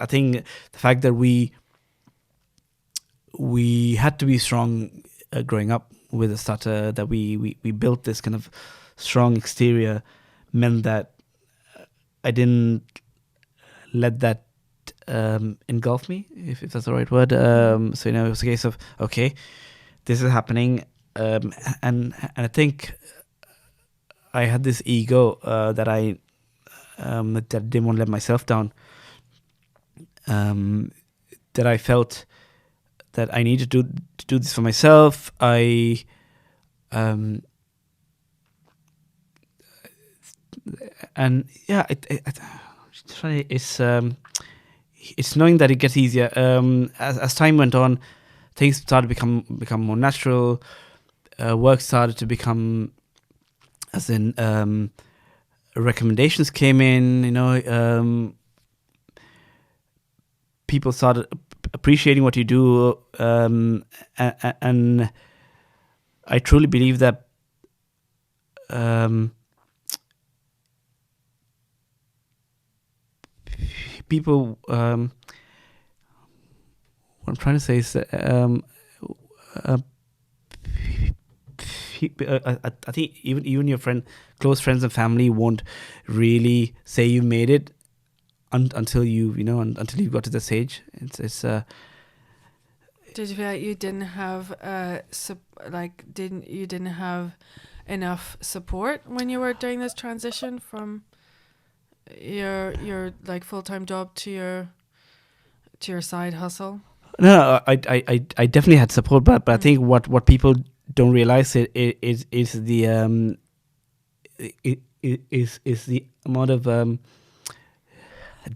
think the fact that we had to be strong growing up with a starter, that we built this kind of strong exterior, meant that I didn't let that engulf me, if that's the right word. So it was a case of, okay, this is happening, and I think I had this ego that I didn't want to let myself down. That I felt that I needed to do this for myself. It's knowing that it gets easier as time went on. Things started to become more natural. Work started to become, as in. Recommendations came in, people started appreciating what you do, and I truly believe that people, what I'm trying to say is I think even your close friends and family won't really say you made it until until you got to this age. It's Did you feel like you didn't have didn't have enough support when you were doing this transition from your like full-time job to your side hustle? No, I definitely had support, but I think what people don't realize is the amount of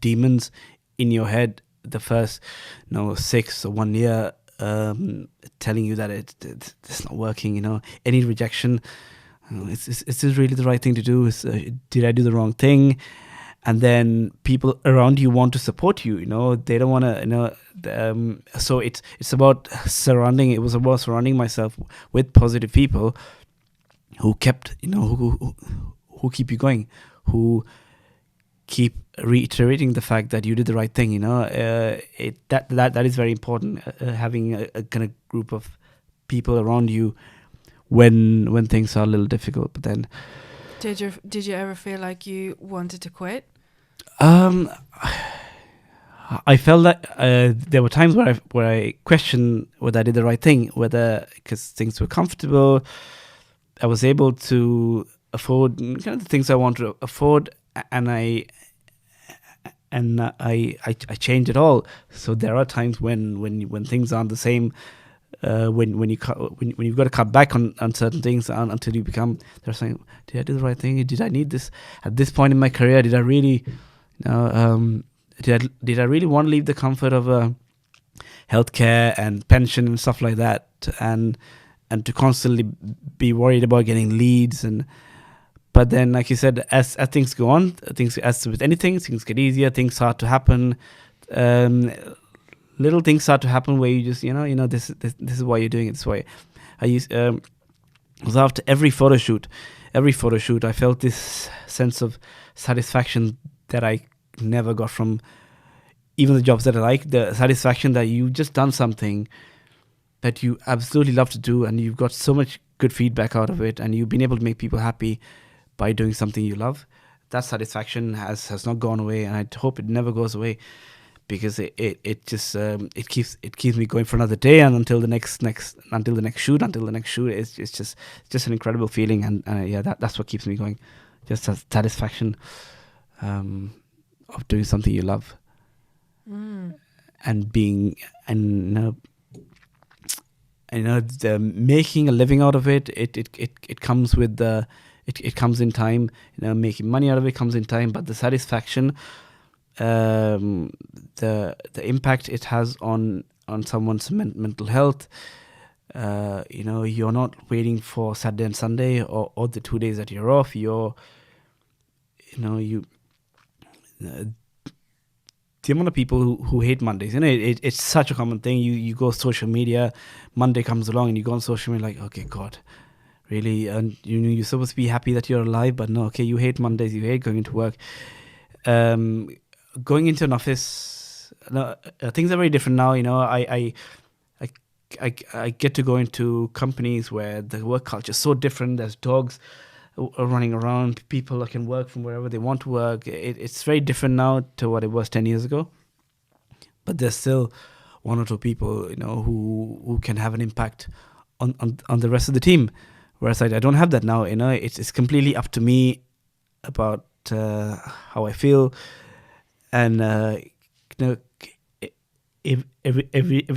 demons in your head the first 6 or 1 year, telling you that it's not working. Any rejection, is this really the right thing to do? Did I do the wrong thing? And then people around you want to support you. They don't want to. So it's about surrounding. It was about surrounding myself with positive people who kept, who keep you going, who keep reiterating the fact that you did the right thing. That is very important. Having a kind of group of people around you when things are a little difficult. But then, did you ever feel like you wanted to quit? I felt that there were times where I questioned whether I did the right thing, whether because things were comfortable, I was able to afford kind of the things I wanted to afford, and I changed it all. So there are times when things aren't the same. When you've got to cut back on certain things until you become, they're saying, did I do the right thing? Did I need this at this point in my career? Did I really, did I really want to leave the comfort of healthcare and pension and stuff like that, and to constantly be worried about getting leads? But then, like you said, as things go on, as with anything, things get easier, things start to happen. Little things start to happen where you just, this is why you're doing it this way. Was after every photo shoot, I felt this sense of satisfaction that I never got from even the jobs that I like. The satisfaction that you've just done something that you absolutely love to do, and you've got so much good feedback out of it, and you've been able to make people happy by doing something you love. That satisfaction has not gone away, and I hope it never goes away. Because it just it keeps me going for another day, and until the next shoot, it's just an incredible feeling, and that's what keeps me going, just that satisfaction of doing something you love, and making a living out of it. It comes with it comes in time. Making money out of it comes in time, but the satisfaction. The impact it has on someone's mental health. You're not waiting for Saturday and Sunday or the 2 days that you're off. The amount of people who hate Mondays, it's such a common thing. You go social media, Monday comes along and you go on social media like, okay, God, really? And you're supposed to be happy that you're alive, but no, okay, you hate Mondays, you hate going into work. Going into an office, things are very different now. I get to go into companies where the work culture is so different. There's dogs running around. People can work from wherever they want to work. It's very different now to what it was 10 years ago. But there's still one or two people, who can have an impact on the rest of the team. Whereas I don't have that now. It's completely up to me about how I feel. And every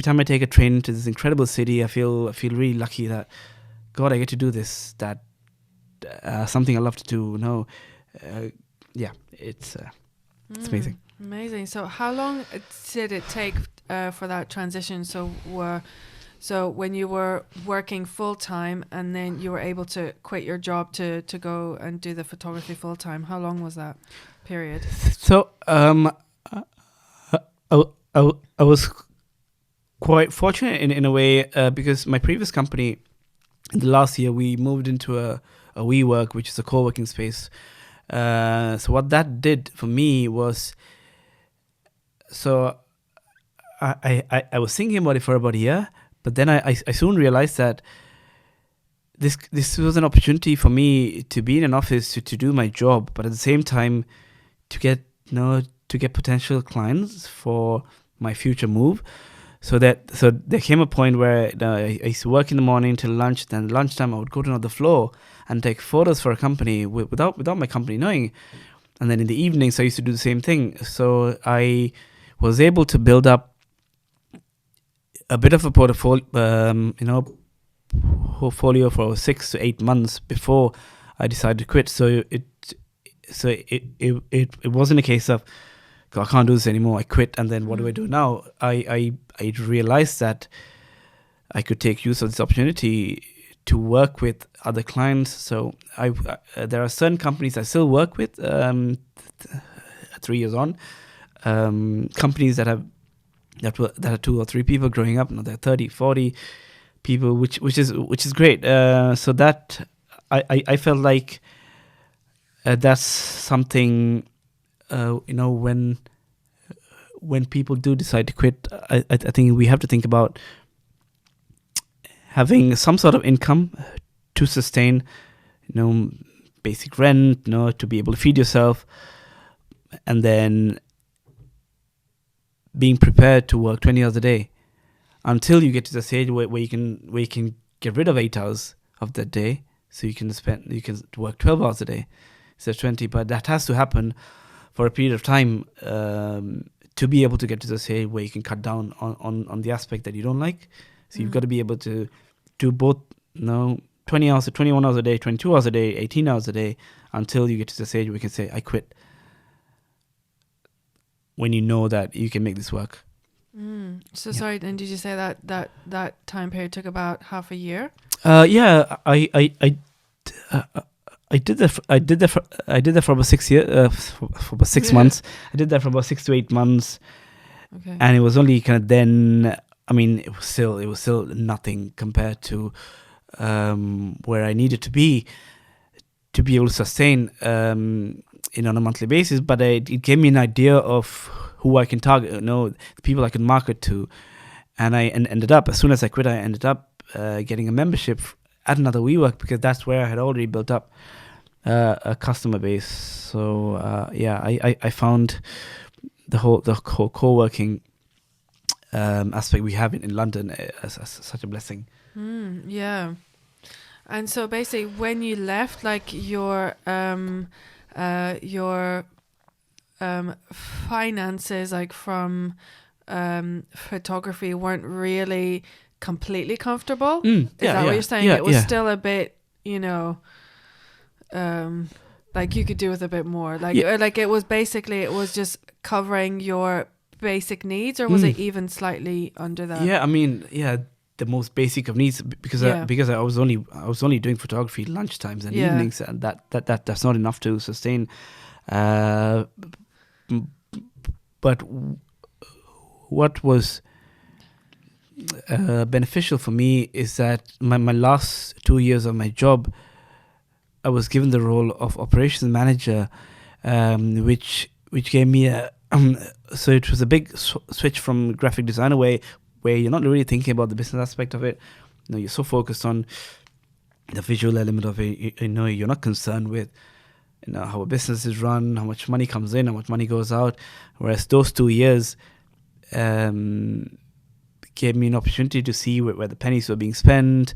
time I take a train to this incredible city, I feel really lucky that, God, I get to do this. That something I love to do. It's amazing. Amazing. So, how long did it take for that transition? So when you were working full time, and then you were able to quit your job to go and do the photography full time. How long was that period? So I was quite fortunate in a way, because my previous company, in the last year, we moved into a WeWork, which is a co-working space. So what that did for me was, so I was thinking about it for about a year, but then I soon realized that this was an opportunity for me to be in an office to do my job, but at the same time to get potential clients for my future move. So there came a point where I used to work in the morning till lunch. Then lunchtime I would go to another floor and take photos for a company without my company knowing. And then in the evenings I used to do the same thing. So I was able to build up a bit of a portfolio, for 6 to 8 months before I decided to quit. So it wasn't a case of, I can't do this anymore, I quit, and then what do I do now? I realized that I could take use of this opportunity to work with other clients. So there are certain companies I still work with 3 years on. Companies that are 2 or 3 people growing up. Now they're 30, 40 people, which is great. So that I felt like that's something. When people do decide to quit, I think we have to think about having some sort of income to sustain, basic rent, to be able to feed yourself, and then being prepared to work 20 hours a day until you get to the stage where you can get rid of 8 hours of the day, so you can work 12 hours a day instead of 20. But that has to happen for a period of time to be able to get to the stage where you can cut down on the aspect that you don't like. So you've got to be able to do both, 20 hours, 21 hours a day, 22 hours a day, 18 hours a day, until you get to the stage where you can say, I quit. When you know that you can make this work. So sorry, and did you say that time period took about half a year? Yeah, I did that. I did that for about 6 years, for about 6 months. I did that for about 6 to 8 months, and it was only kind of then. I mean, it was still nothing compared to where I needed to be able to sustain, on a monthly basis. But it gave me an idea of who I can target, the people I can market to, and I ended up, as soon as I quit, I ended up getting a membership at another WeWork, because that's where I had already built up a customer base. So I found the whole co-working aspect we have in London as such a blessing. Yeah. And so basically, when you left, like your finances, like from photography, weren't really completely comfortable. Is that what you're saying? It was still a bit, like you could do with a bit more. Like it was just covering your basic needs, or was it even slightly under that? Yeah, I mean, the most basic of needs, because I was only doing photography lunchtimes and evenings, and that's not enough to sustain. But what was beneficial for me is that my last 2 years of my job, I was given the role of operations manager, which gave me so it was a big switch from graphic designer where you're not really thinking about the business aspect of it. You're so focused on the visual element of it. You're not concerned with how a business is run, how much money comes in, how much money goes out. Whereas those 2 years gave me an opportunity to see where the pennies were being spent,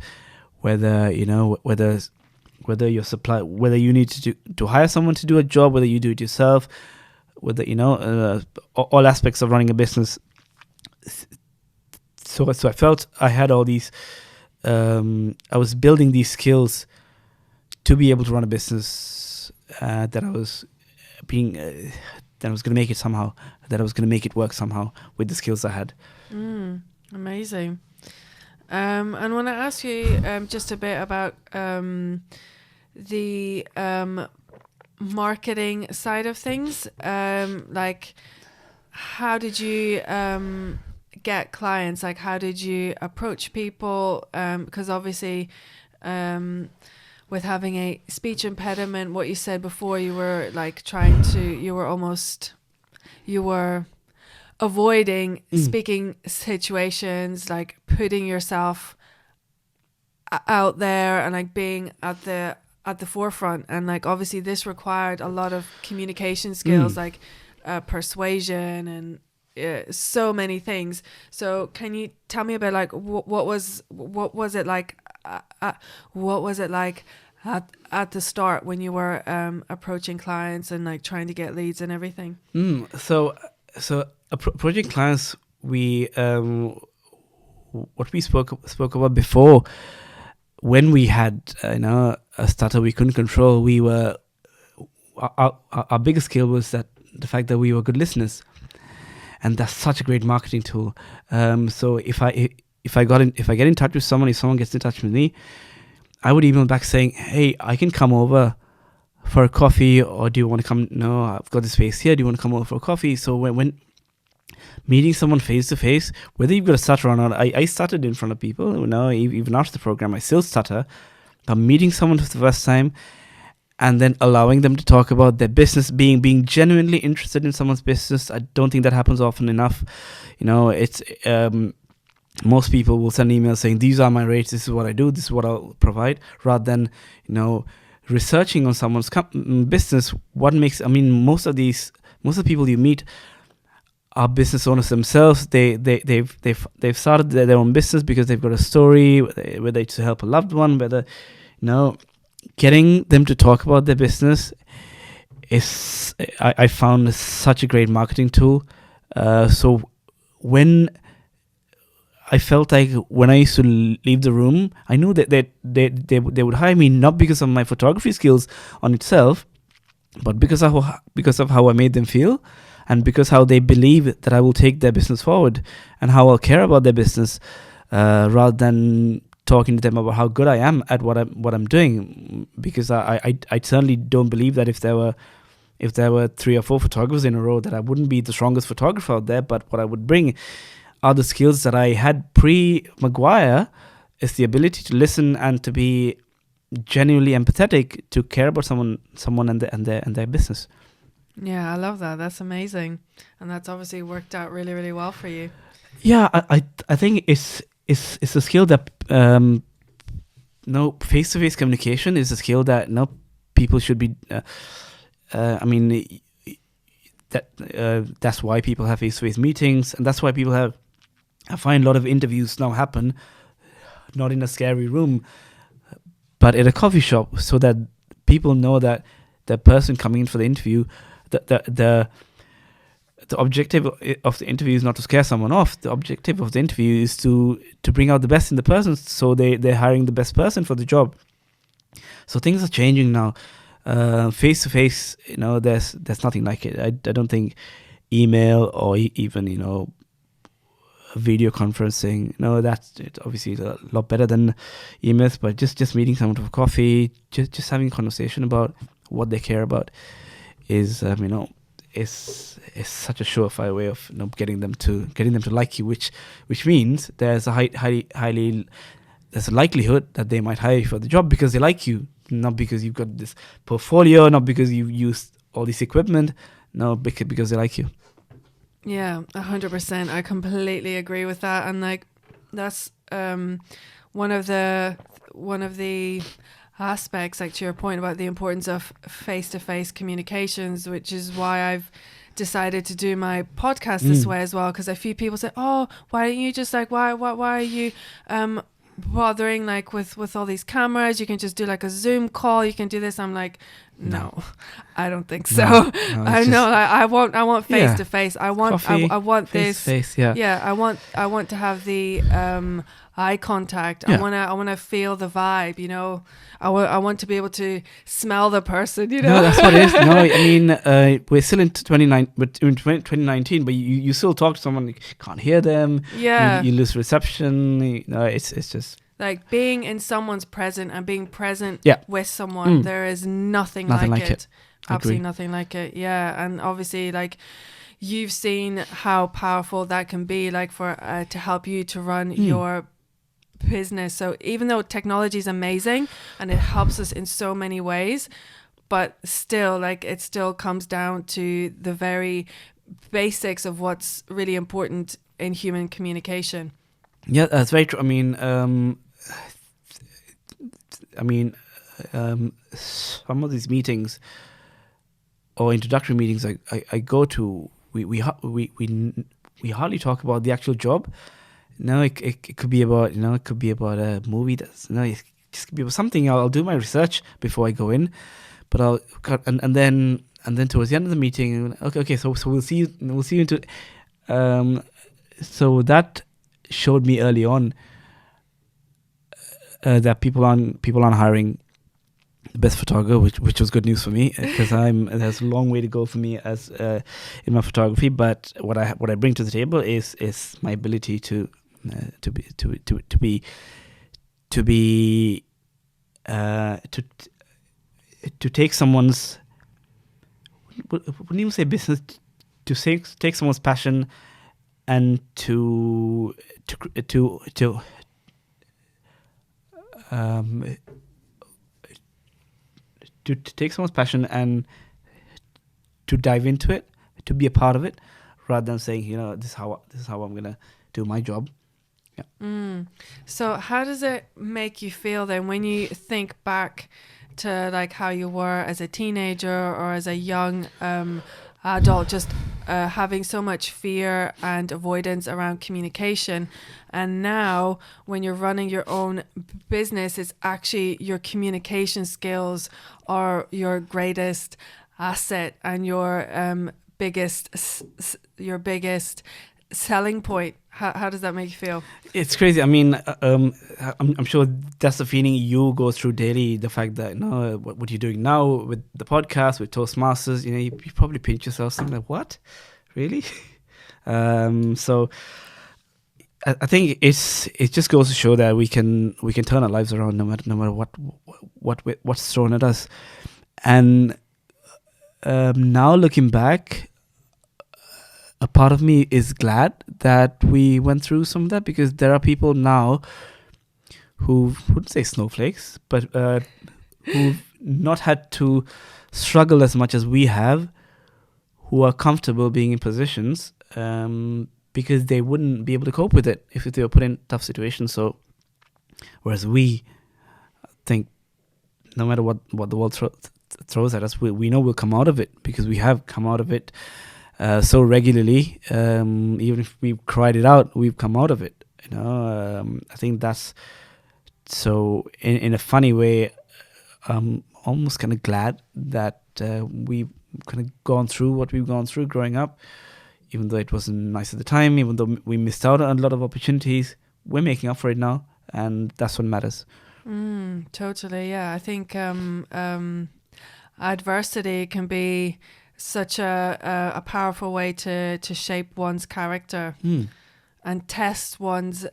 whether your supply, whether you need to hire someone to do a job, whether you do it yourself, whether all aspects of running a business. So I felt I had all these. I was building these skills to be able to run a business that I was going to make it somehow. That I was going to make it work somehow with the skills I had. Amazing. And I want to ask you just a bit about the marketing side of things. Like, how did you get clients? Like, how did you approach people? Because obviously, with having a speech impediment, what you said before, you were like you were avoiding speaking situations, like putting yourself out there and like being at the forefront. And like obviously this required a lot of communication skills, like persuasion and so many things. So can you tell me about like what was it like at the start when you were approaching clients and like trying to get leads and everything? So approaching clients, we what we spoke about before, when we had a startup we couldn't control, we were our biggest skill was that the fact that we were good listeners, and that's such a great marketing tool. So if I get in touch with someone, if someone gets in touch with me, I would email back saying, hey, I can come over for a coffee, or do you want to come? No, I've got the space here. Do you want to come over for a coffee? So when meeting someone face to face, whether you've got a stutter or not, I stuttered in front of people. Even after the program, I still stutter. But meeting someone for the first time and then allowing them to talk about their business, being genuinely interested in someone's business, I don't think that happens often enough. It's most people will send emails saying, these are my rates, this is what I do, this is what I'll provide, rather than researching on someone's business. Most of the people you meet are business owners themselves. They've started their own business because they've got a story, whether it's to help a loved one, whether getting them to talk about their business is, I found, such a great marketing tool. So when I felt like when I used to leave the room, I knew that they would hire me not because of my photography skills on itself, but because of how I made them feel, and because how they believe that I will take their business forward, and how I'll care about their business, rather than talking to them about how good I am at what I'm doing. Because I certainly don't believe that if there were 3 or 4 photographers in a row, that I wouldn't be the strongest photographer out there. But what I would bring are the skills that I had pre-Maguire, is the ability to listen and to be genuinely empathetic, to care about someone and their business. Yeah, I love that. That's amazing, and that's obviously worked out really, really well for you. Yeah, I think it's a skill that face-to-face communication is a skill that people should be. That's why people have face-to-face meetings, and that's why I find a lot of interviews now happen not in a scary room, but at a coffee shop, so that people know that the person coming in for the interview, the objective of the interview is not to scare someone off. The objective of the interview is to bring out the best in the person, so they're hiring the best person for the job. So things are changing now. Face to face, there's nothing like it. I don't think email or even video conferencing, that's obviously a lot better than emails. But just meeting someone for coffee, just having a conversation about what they care about is such a surefire way of getting them to like you, which means there's a there's a likelihood that they might hire you for the job because they like you, not because you've got this portfolio, not because you've used all this equipment, no, because they like you. Yeah, 100%. I completely agree with that, and that's one of the aspects, to your point about the importance of face-to-face communications, which is why I've decided to do my podcast this way as well. Because a few people say, "Oh, why don't you just why are you bothering with all these cameras? You can just do a Zoom call. You can do this." I'm like, no, I don't think so. I want face to face. I want coffee, I want face this. Yeah. I want to have the eye contact. Yeah. I want to feel the vibe. I want to be able to smell the person. No, that's what it is. No, we're still in 2019, but you still talk to someone, you can't hear them. Yeah, you lose reception. It's just being in someone's present and being present with someone. There is nothing like it. Absolutely nothing like it. Yeah, and obviously you've seen how powerful that can be, for to help you to run your business. So even though technology is amazing and it helps us in so many ways, but still it still comes down to the very basics of what's really important in human communication. Yeah, that's very true. Some of these meetings or introductory meetings I go to, we hardly talk about the actual job. No, it could be about a movie. It just could be about something. I'll do my research before I go in, but and then towards the end of the meeting, okay, so we'll see you into. So that showed me early on that people aren't hiring the best photographer, which was good news for me, because there's a long way to go for me as in my photography. But what I bring to the table is my ability to be to take someone's, wouldn't even say business, to take someone's passion and to take someone's passion and to dive into it, to be a part of it, rather than saying, this is how I'm gonna do my job. Yeah. So how does it make you feel then when you think back to like how you were as a teenager or as a young adult, just having so much fear and avoidance around communication, and now when you're running your own business, it's actually your communication skills are your greatest asset and your biggest selling point. How does that make you feel? It's crazy. I mean, I'm sure that's the feeling you go through daily. The fact that what you're doing now with the podcast, with Toastmasters, you probably pinch yourself saying like, "What, really?" So I think it just goes to show that we can turn our lives around no matter what's thrown at us. And now looking back, a part of me is glad that we went through some of that, because there are people now who wouldn't say snowflakes, but who've not had to struggle as much as we have, who are comfortable being in positions because they wouldn't be able to cope with it if they were put in tough situations. So, whereas we think no matter what the world throws at us, we know we'll come out of it, because we have come out of it so regularly. Even if we've cried it out, we've come out of it. I think that's so. In a funny way, I'm almost kind of glad that we've kind of gone through what we've gone through growing up, even though it wasn't nice at the time. Even though we missed out on a lot of opportunities, we're making up for it now, and that's what matters. Totally, yeah. I think adversity can be such a powerful way to shape one's character and test one's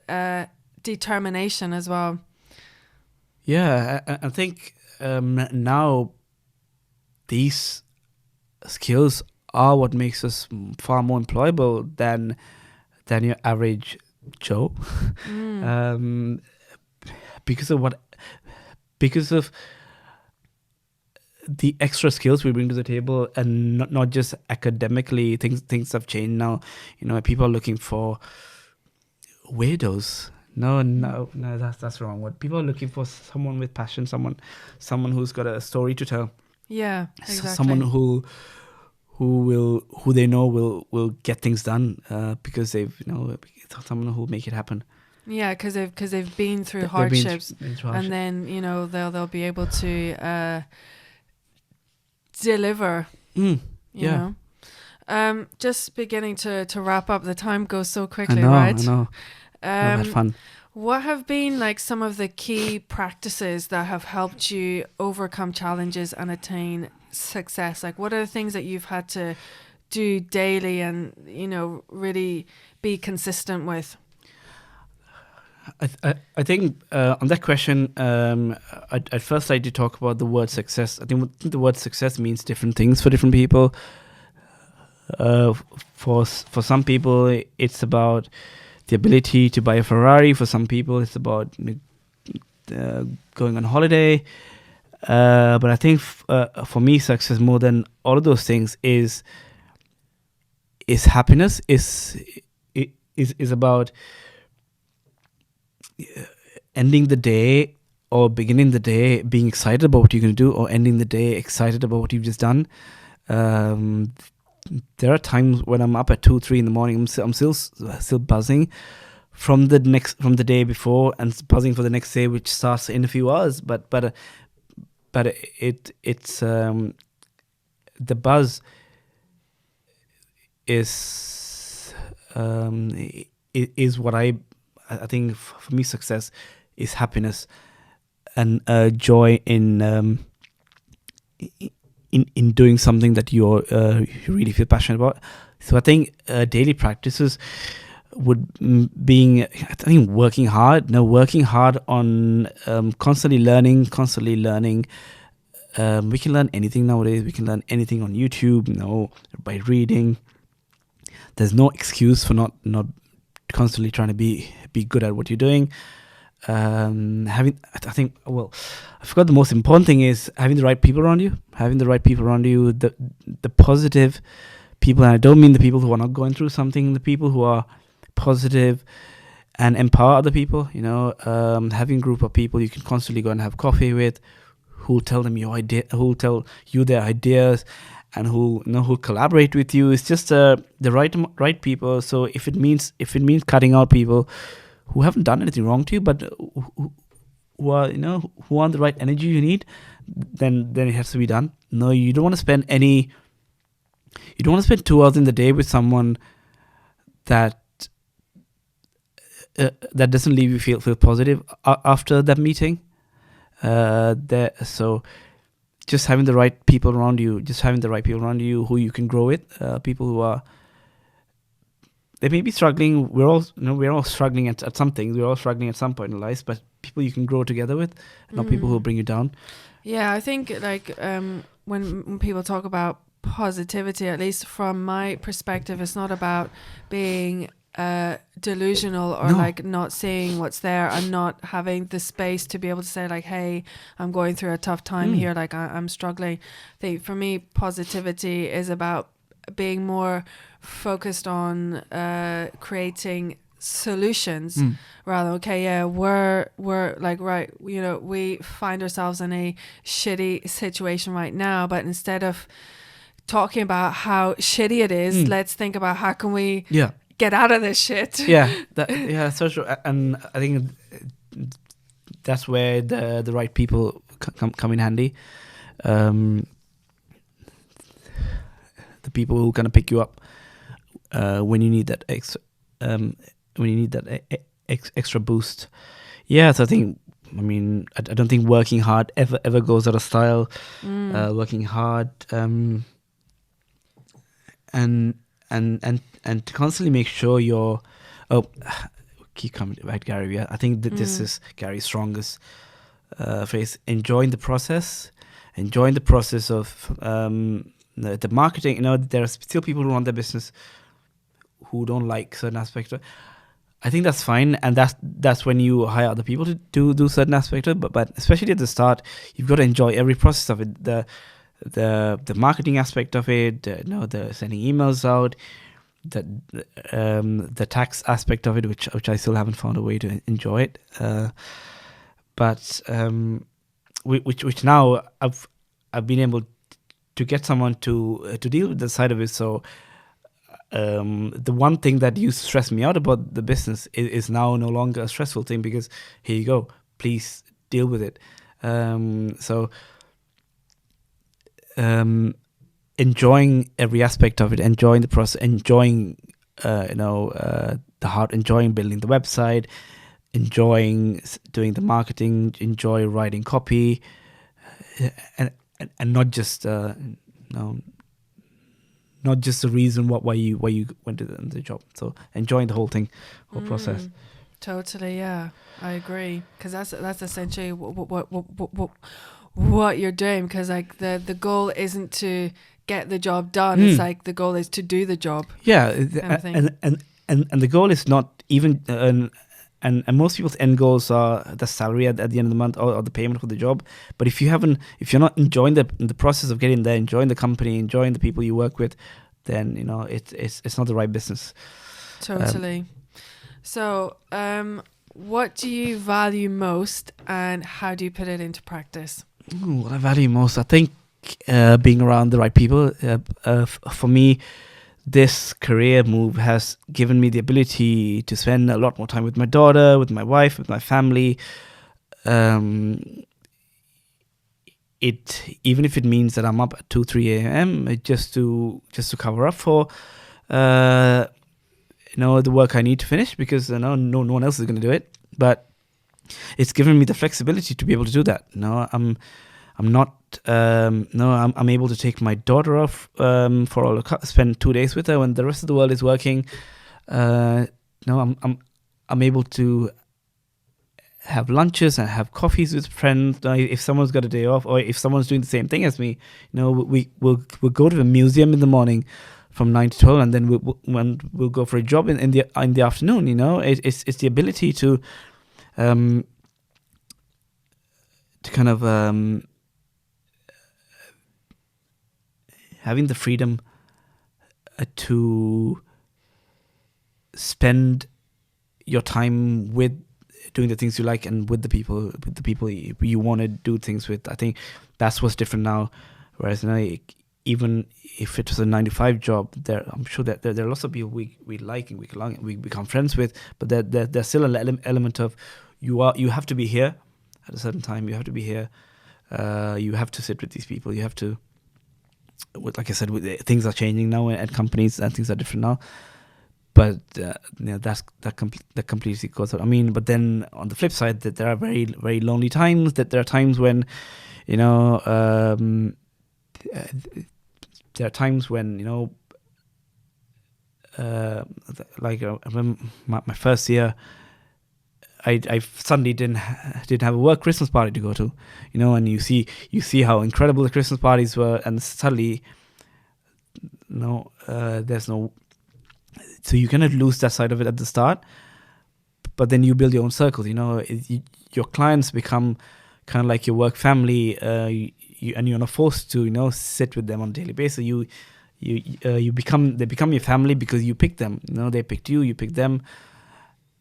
determination as well. Yeah, I think now these skills are what makes us far more employable than your average Joe. Because of the extra skills we bring to the table, and not just academically. Things have changed now. People are looking for weirdos. No, that's wrong. What people are looking for, someone with passion, someone who's got a story to tell. Yeah, exactly. Someone who they know will get things done because they've someone who will make it happen. Yeah, because they've been through hardships, and then they'll be able to deliver. You know. Just beginning to wrap up. The time goes so quickly, right? I know. I've had fun. What have been like some of the key practices that have helped you overcome challenges and attain success? Like, what are the things that you've had to do daily and really be consistent with? I think on that question, I'd first like to talk about the word success. I think the word success means different things for different people. For some people, it's about the ability to buy a Ferrari. For some people, it's about going on holiday. But I think for me, success, more than all of those things, is happiness. Is about ending the day or beginning the day being excited about what you're going to do, or ending the day excited about what you've just done. There are times when I'm up at 2-3 in the morning. I'm still buzzing from the day before, and buzzing for the next day, which starts in a few hours. But it's the buzz is what I think for me success is happiness and joy in doing something that you really feel passionate about. So I think daily practices being, I think, working hard. No, working hard on constantly learning. We can learn anything nowadays. We can learn anything on YouTube, by reading. There's no excuse for not constantly trying to be good at what you're doing. I forgot the most important thing is having the right people around you. The positive people, and I don't mean the people who are not going through something. The people who are positive and empower other people. Having a group of people you can constantly go and have coffee with, who tell them your idea, who tell you their ideas, and who collaborate with you. It's just the right people. So if it means cutting out people who haven't done anything wrong to you, but who are who are the right energy you need, then it has to be done. No, you don't want to spend 2 hours in the day with someone that doesn't leave you feel positive after that meeting. So just having the right people around you, who you can grow with, people who are, they may be struggling. We're all struggling at something. We're all struggling at some point in life, but people you can grow together with, not people who will bring you down. Yeah, I think when people talk about positivity, at least from my perspective, it's not about being delusional or not seeing what's there and not having the space to be able to say hey, I'm going through a tough time here, I'm struggling. I think for me, positivity is about being more focused on creating solutions rather we're we find ourselves in a shitty situation right now, but instead of talking about how shitty it is, let's think about how can we get out of this shit. So true. And I think that's where the right people come in handy. The people who kind of pick you up when you need that extra boost. So I think, I don't think working hard ever goes out of style. Working hard and to constantly make sure you're keep coming back, Gary. I think that this is Gary's strongest phrase: enjoying the process of the marketing. There are still people who run their business who don't like certain aspects. I think that's fine, and that's when you hire other people to do certain aspects of it. But especially at the start, you've got to enjoy every process of it. The marketing aspect of it, the sending emails out, the tax aspect of it, which I still haven't found a way to enjoy it. But which now I've been able to get someone to deal with the side of it. So the one thing that used to stress me out about the business is now no longer a stressful thing, because here you go, please deal with it. Enjoying every aspect of it, enjoying the process, enjoying the heart, enjoying building the website, enjoying doing the marketing, enjoy writing copy, and not just not just the reason why you went to the job. So enjoying the whole process. Totally, yeah, I agree, because that's essentially what you're doing, because the goal isn't to get the job done. It's the goal is to do the job. And the goal is not even and most people's end goals are the salary at the end of the month, or the payment for the job. But if you're not enjoying the process of getting there, enjoying the company, enjoying the people you work with, then it's not the right business. Totally. So what do you value most, and how do you put it into practice? What I value most, I think, being around the right people. For me, this career move has given me the ability to spend a lot more time with my daughter, with my wife, with my family. Even if it means that I'm up at 2-3 a.m. just to cover up for the work I need to finish, because no one else is going to do it. But it's given me the flexibility to be able to do that. I'm able to take my daughter off spend 2 days with her when the rest of the world is working. no, I'm able to have lunches and have coffees with friends. If someone's got a day off, or if someone's doing the same thing as me, we'll go to the museum in the morning from 9 to 12, and then we'll go for a job in the afternoon. It's the ability to kind of having the freedom to spend your time with doing the things you like, and with the people you want to do things with. I think that's what's different now. Whereas even if it was a 9 to 5 job, I'm sure that there are lots of people we like and we become friends with, but there's still an element of you have to be here at a certain time. You have to be here. You have to sit with these people. You have to, like I said, things are changing now at companies, and things are different now. But that completely goes out. I mean, but then on the flip side, that there are very, very lonely times. That there are times when, there are times when like I remember my first year, I suddenly didn't have a work Christmas party to go to, and you see how incredible the Christmas parties were, and suddenly, there's no. So you cannot lose that side of it at the start, but then you build your own circles. Your clients become kind of like your work family, and you're not forced to sit with them on a daily basis. They become your family because you pick them. They picked you, you picked them,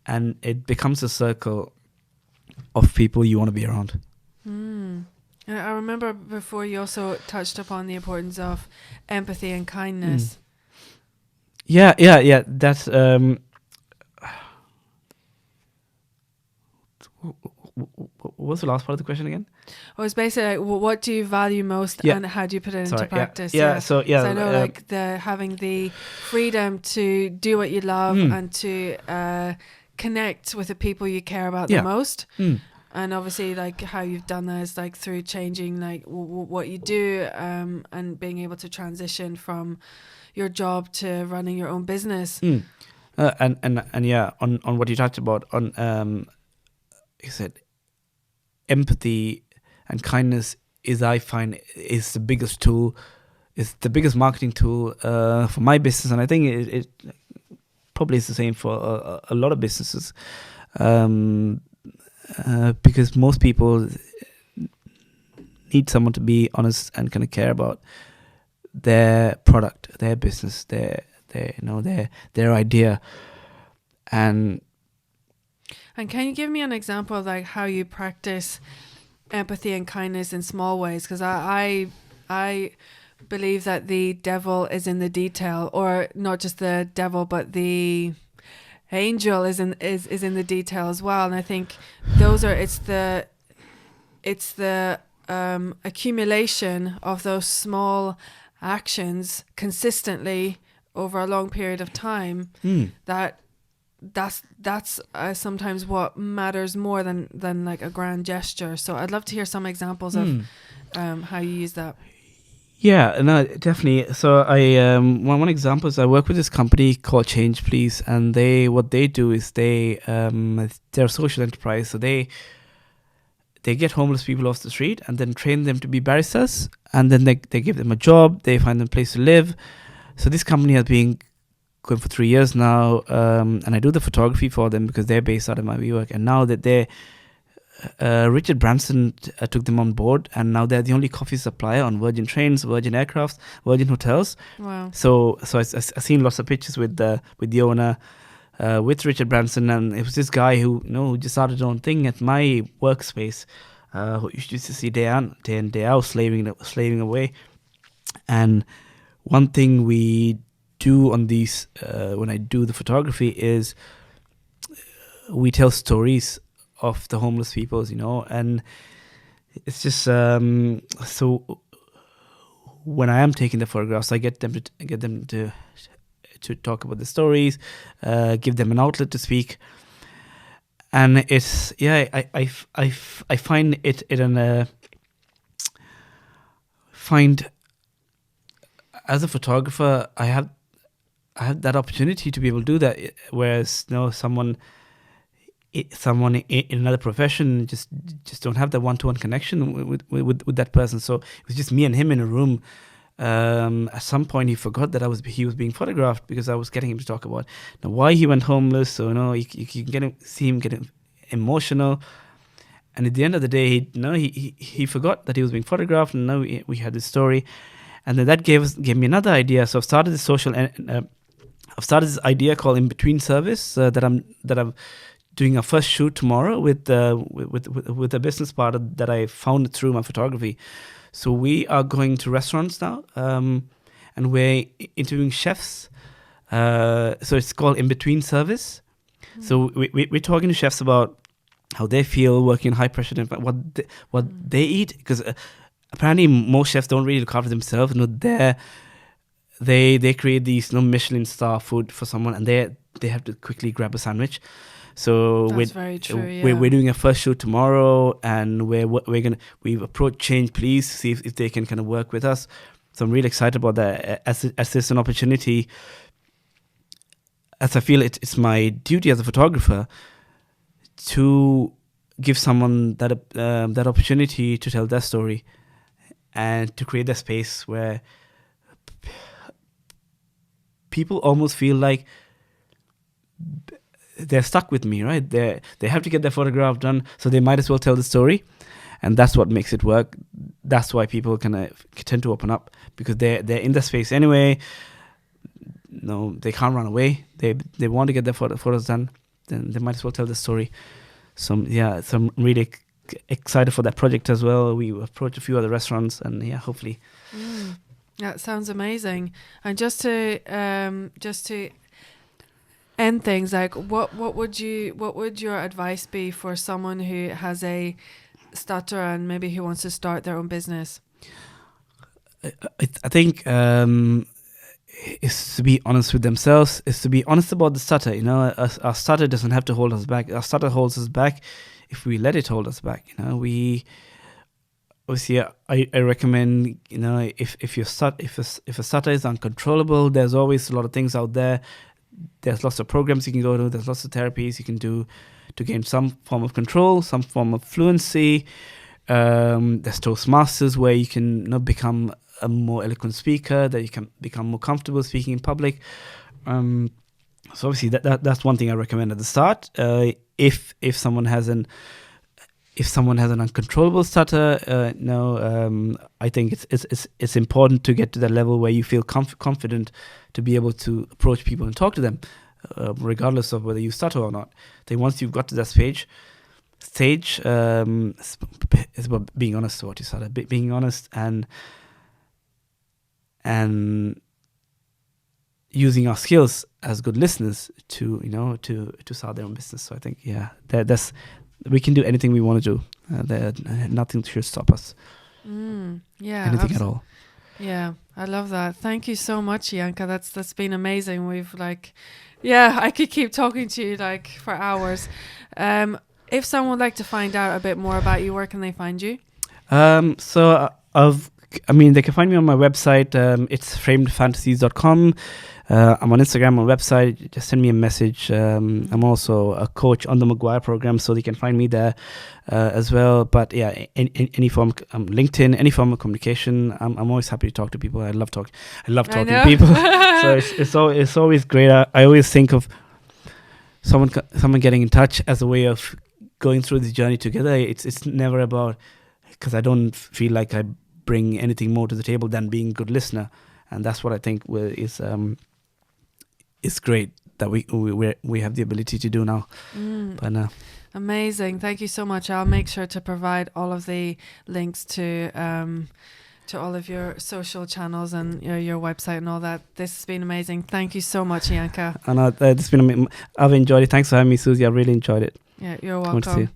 and it becomes a circle of people you want to be around. I remember before you also touched upon the importance of empathy and kindness. Yeah. That's what was the last part of the question again? Well, it's basically like, what do you value most, and how do you put it into practice? So I know like having the freedom to do what you love and to connect with the people you care about the most. And obviously, like how you've done that is like through changing like what you do, and being able to transition from your job to running your own business. And on what you talked about on you said empathy and kindness I find is the biggest tool, is the biggest marketing tool for my business, and I think it probably is the same for a lot of businesses, because most people need someone to be honest and kind of care about their product, their business, their idea. And can you give me an example of like how you practice empathy and kindness in small ways? Because I believe that the devil is in the detail, or not just the devil, but the angel is in the detail as well. And I think it's the accumulation of those small actions consistently over a long period of time that's sometimes what matters more than like a grand gesture. So I'd love to hear some examples of how you use that. Yeah, no, definitely. So I one example is I work with this company called Change Please, and what they do is they're a social enterprise. So they get homeless people off the street and then train them to be baristas, and then they give them a job, they find them a place to live. So this company has been going for 3 years now, and I do the photography for them because they're based out of my WeWork. And now that Richard Branson took them on board, and now they're the only coffee supplier on Virgin Trains, Virgin Aircrafts, Virgin Hotels. Wow! So I've seen lots of pictures with the owner, with Richard Branson, and it was this guy who just started his own thing at my workspace, who used to see day in day out slaving away. And one thing we do on these when I do the photography is we tell stories of the homeless peoples, and it's just so when I am taking the photographs, I get them to talk about the stories, give them an outlet to speak, and it's I find it find as a photographer I have I have that opportunity to be able to do that. Whereas, someone in another profession just don't have that one-to-one connection with that person. So it was just me and him in a room. At some point, he forgot that he was being photographed because I was getting him to talk about why he went homeless. So you can see him getting emotional. And at the end of the day, he forgot that he was being photographed, and now we had this story, and then that gave me another idea. So I've started this I've started this idea called In Between Service that I'm doing a first shoot tomorrow with a business partner that I found through my photography. So we are going to restaurants now, and we're interviewing chefs. So it's called In Between Service. Mm-hmm. So we're talking to chefs about how they feel working in high pressure environment, what they eat, because apparently most chefs don't really look after themselves. They create these Michelin star food for someone, and they have to quickly grab a sandwich. So that's very true. Yeah. We're doing a first shoot tomorrow, and we've approached Change Please to see if they can kind of work with us. So I'm really excited about that as it's an opportunity. As I feel it's my duty as a photographer to give someone that opportunity to tell their story and to create a space where people almost feel like they're stuck with me, right? They have to get their photograph done, so they might as well tell the story, and that's what makes it work. That's why people tend to open up, because they're in the space anyway. They can't run away. They want to get their photos done, then they might as well tell the story. So I'm really excited for that project as well. We approached a few other restaurants, and hopefully. That sounds amazing. And just to end things, like what would your advice be for someone who has a stutter and maybe who wants to start their own business? I think is to be honest with themselves, is to be honest about the stutter. Our stutter doesn't have to hold us back. Our stutter holds us back if we let it hold us back. We obviously, I recommend, if a stutter is uncontrollable, there's always a lot of things out there. There's lots of programs you can go to. There's lots of therapies you can do to gain some form of control, some form of fluency. There's Toastmasters, where you can become a more eloquent speaker, that you can become more comfortable speaking in public. So obviously that's one thing I recommend at the start. If someone has an uncontrollable stutter, I think it's important to get to that level where you feel confident to be able to approach people and talk to them, regardless of whether you stutter or not. I think once you've got to that stage, it's about being honest about your stutter, being honest and using our skills as good listeners to start their own business. So I think that's. We can do anything we want to do. Nothing should stop us. Anything at all. Yeah, I love that. Thank you so much, Janka. That's been amazing. We've I could keep talking to you for hours. If someone would like to find out a bit more about you, where can they find you? They can find me on my website. It's framedfantasies.com. I'm on Instagram, on website. Just send me a message. I'm also a coach on the Maguire program, so they can find me there as well. But any form, LinkedIn, any form of communication, I'm always happy to talk to people. I love talking to people. So it's always great. I always think of someone getting in touch as a way of going through this journey together. It's never about, because I don't feel like I bring anything more to the table than being a good listener, and that's what I think is great that we have the ability to do now. But amazing, thank you so much. I'll make sure to provide all of the links to all of your social channels and your website and all that. This has been amazing. Thank you so much, Janka. And I've enjoyed it. Thanks for having me, Susie. I really enjoyed it. Yeah, you're welcome.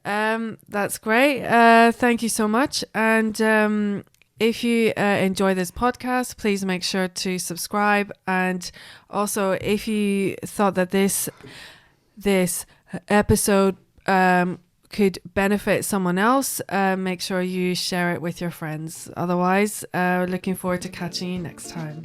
That's great. Thank you so much. And if you enjoy this podcast, please make sure to subscribe. And also, if you thought that this episode could benefit someone else, make sure you share it with your friends. Otherwise, looking forward to catching you next time.